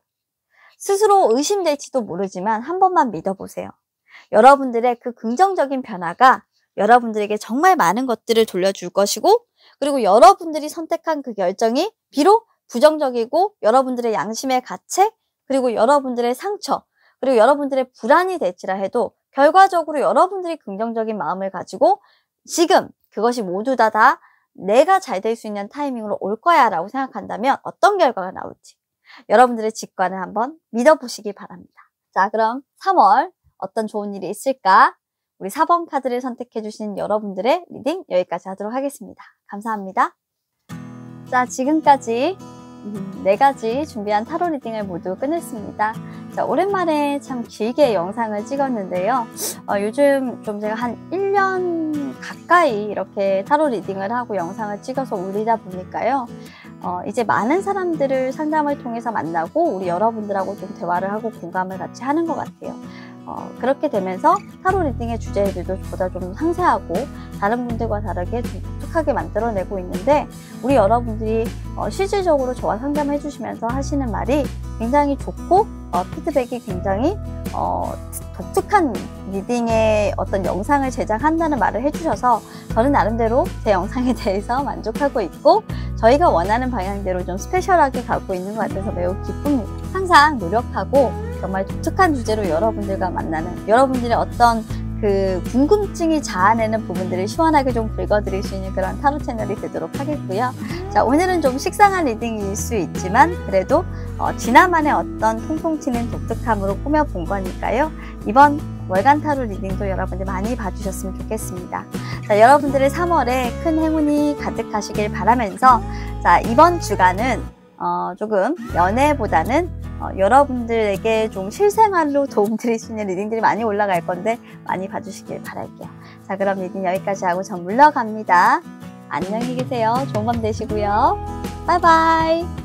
스스로 의심될지도 모르지만 한 번만 믿어보세요. 여러분들의 그 긍정적인 변화가 여러분들에게 정말 많은 것들을 돌려줄 것이고, 그리고 여러분들이 선택한 그 결정이 비록 부정적이고 여러분들의 양심의 가책, 그리고 여러분들의 상처, 그리고 여러분들의 불안이 될지라 해도 결과적으로 여러분들이 긍정적인 마음을 가지고 지금 그것이 모두 다 내가 잘 될 수 있는 타이밍으로 올 거야 라고 생각한다면 어떤 결과가 나올지 여러분들의 직관을 한번 믿어보시기 바랍니다. 자, 그럼 3월 어떤 좋은 일이 있을까? 우리 4번 카드를 선택해 주신 여러분들의 리딩 여기까지 하도록 하겠습니다. 감사합니다. 자, 지금까지 4가지 준비한 타로 리딩을 모두 끝냈습니다. 자, 오랜만에 참 길게 영상을 찍었는데요. 요즘 좀 제가 한 1년 가까이 이렇게 타로 리딩을 하고 영상을 찍어서 올리다 보니까요. 이제 많은 사람들을 상담을 통해서 만나고 우리 여러분들하고 좀 대화를 하고 공감을 같이 하는 것 같아요. 그렇게 되면서 타로 리딩의 주제들도 보다 좀 상세하고 다른 분들과 다르게 좀 독특하게 만들어내고 있는데, 우리 여러분들이 실질적으로 저와 상담해 주시면서 하시는 말이 굉장히 좋고 피드백이 굉장히 독특한 리딩의 어떤 영상을 제작한다는 말을 해주셔서 저는 나름대로 제 영상에 대해서 만족하고 있고, 저희가 원하는 방향대로 좀 스페셜하게 가고 있는 것 같아서 매우 기쁩니다. 항상 노력하고 정말 독특한 주제로 여러분들과 만나는, 여러분들의 어떤 그 궁금증이 자아내는 부분들을 시원하게 좀 긁어드릴 수 있는 그런 타로 채널이 되도록 하겠고요. 자, 오늘은 좀 식상한 리딩일 수 있지만 그래도 지나만의 어떤 통통 튀는 독특함으로 꾸며본 거니까요. 이번 월간 타로 리딩도 여러분들 많이 봐주셨으면 좋겠습니다. 자, 여러분들의 3월에 큰 행운이 가득하시길 바라면서, 자, 이번 주간은 조금 연애보다는 여러분들에게 좀 실생활로 도움드릴 수 있는 리딩들이 많이 올라갈 건데 많이 봐주시길 바랄게요. 자, 그럼 리딩 여기까지 하고 전 물러갑니다. 안녕히 계세요. 좋은 밤 되시고요. 바이바이.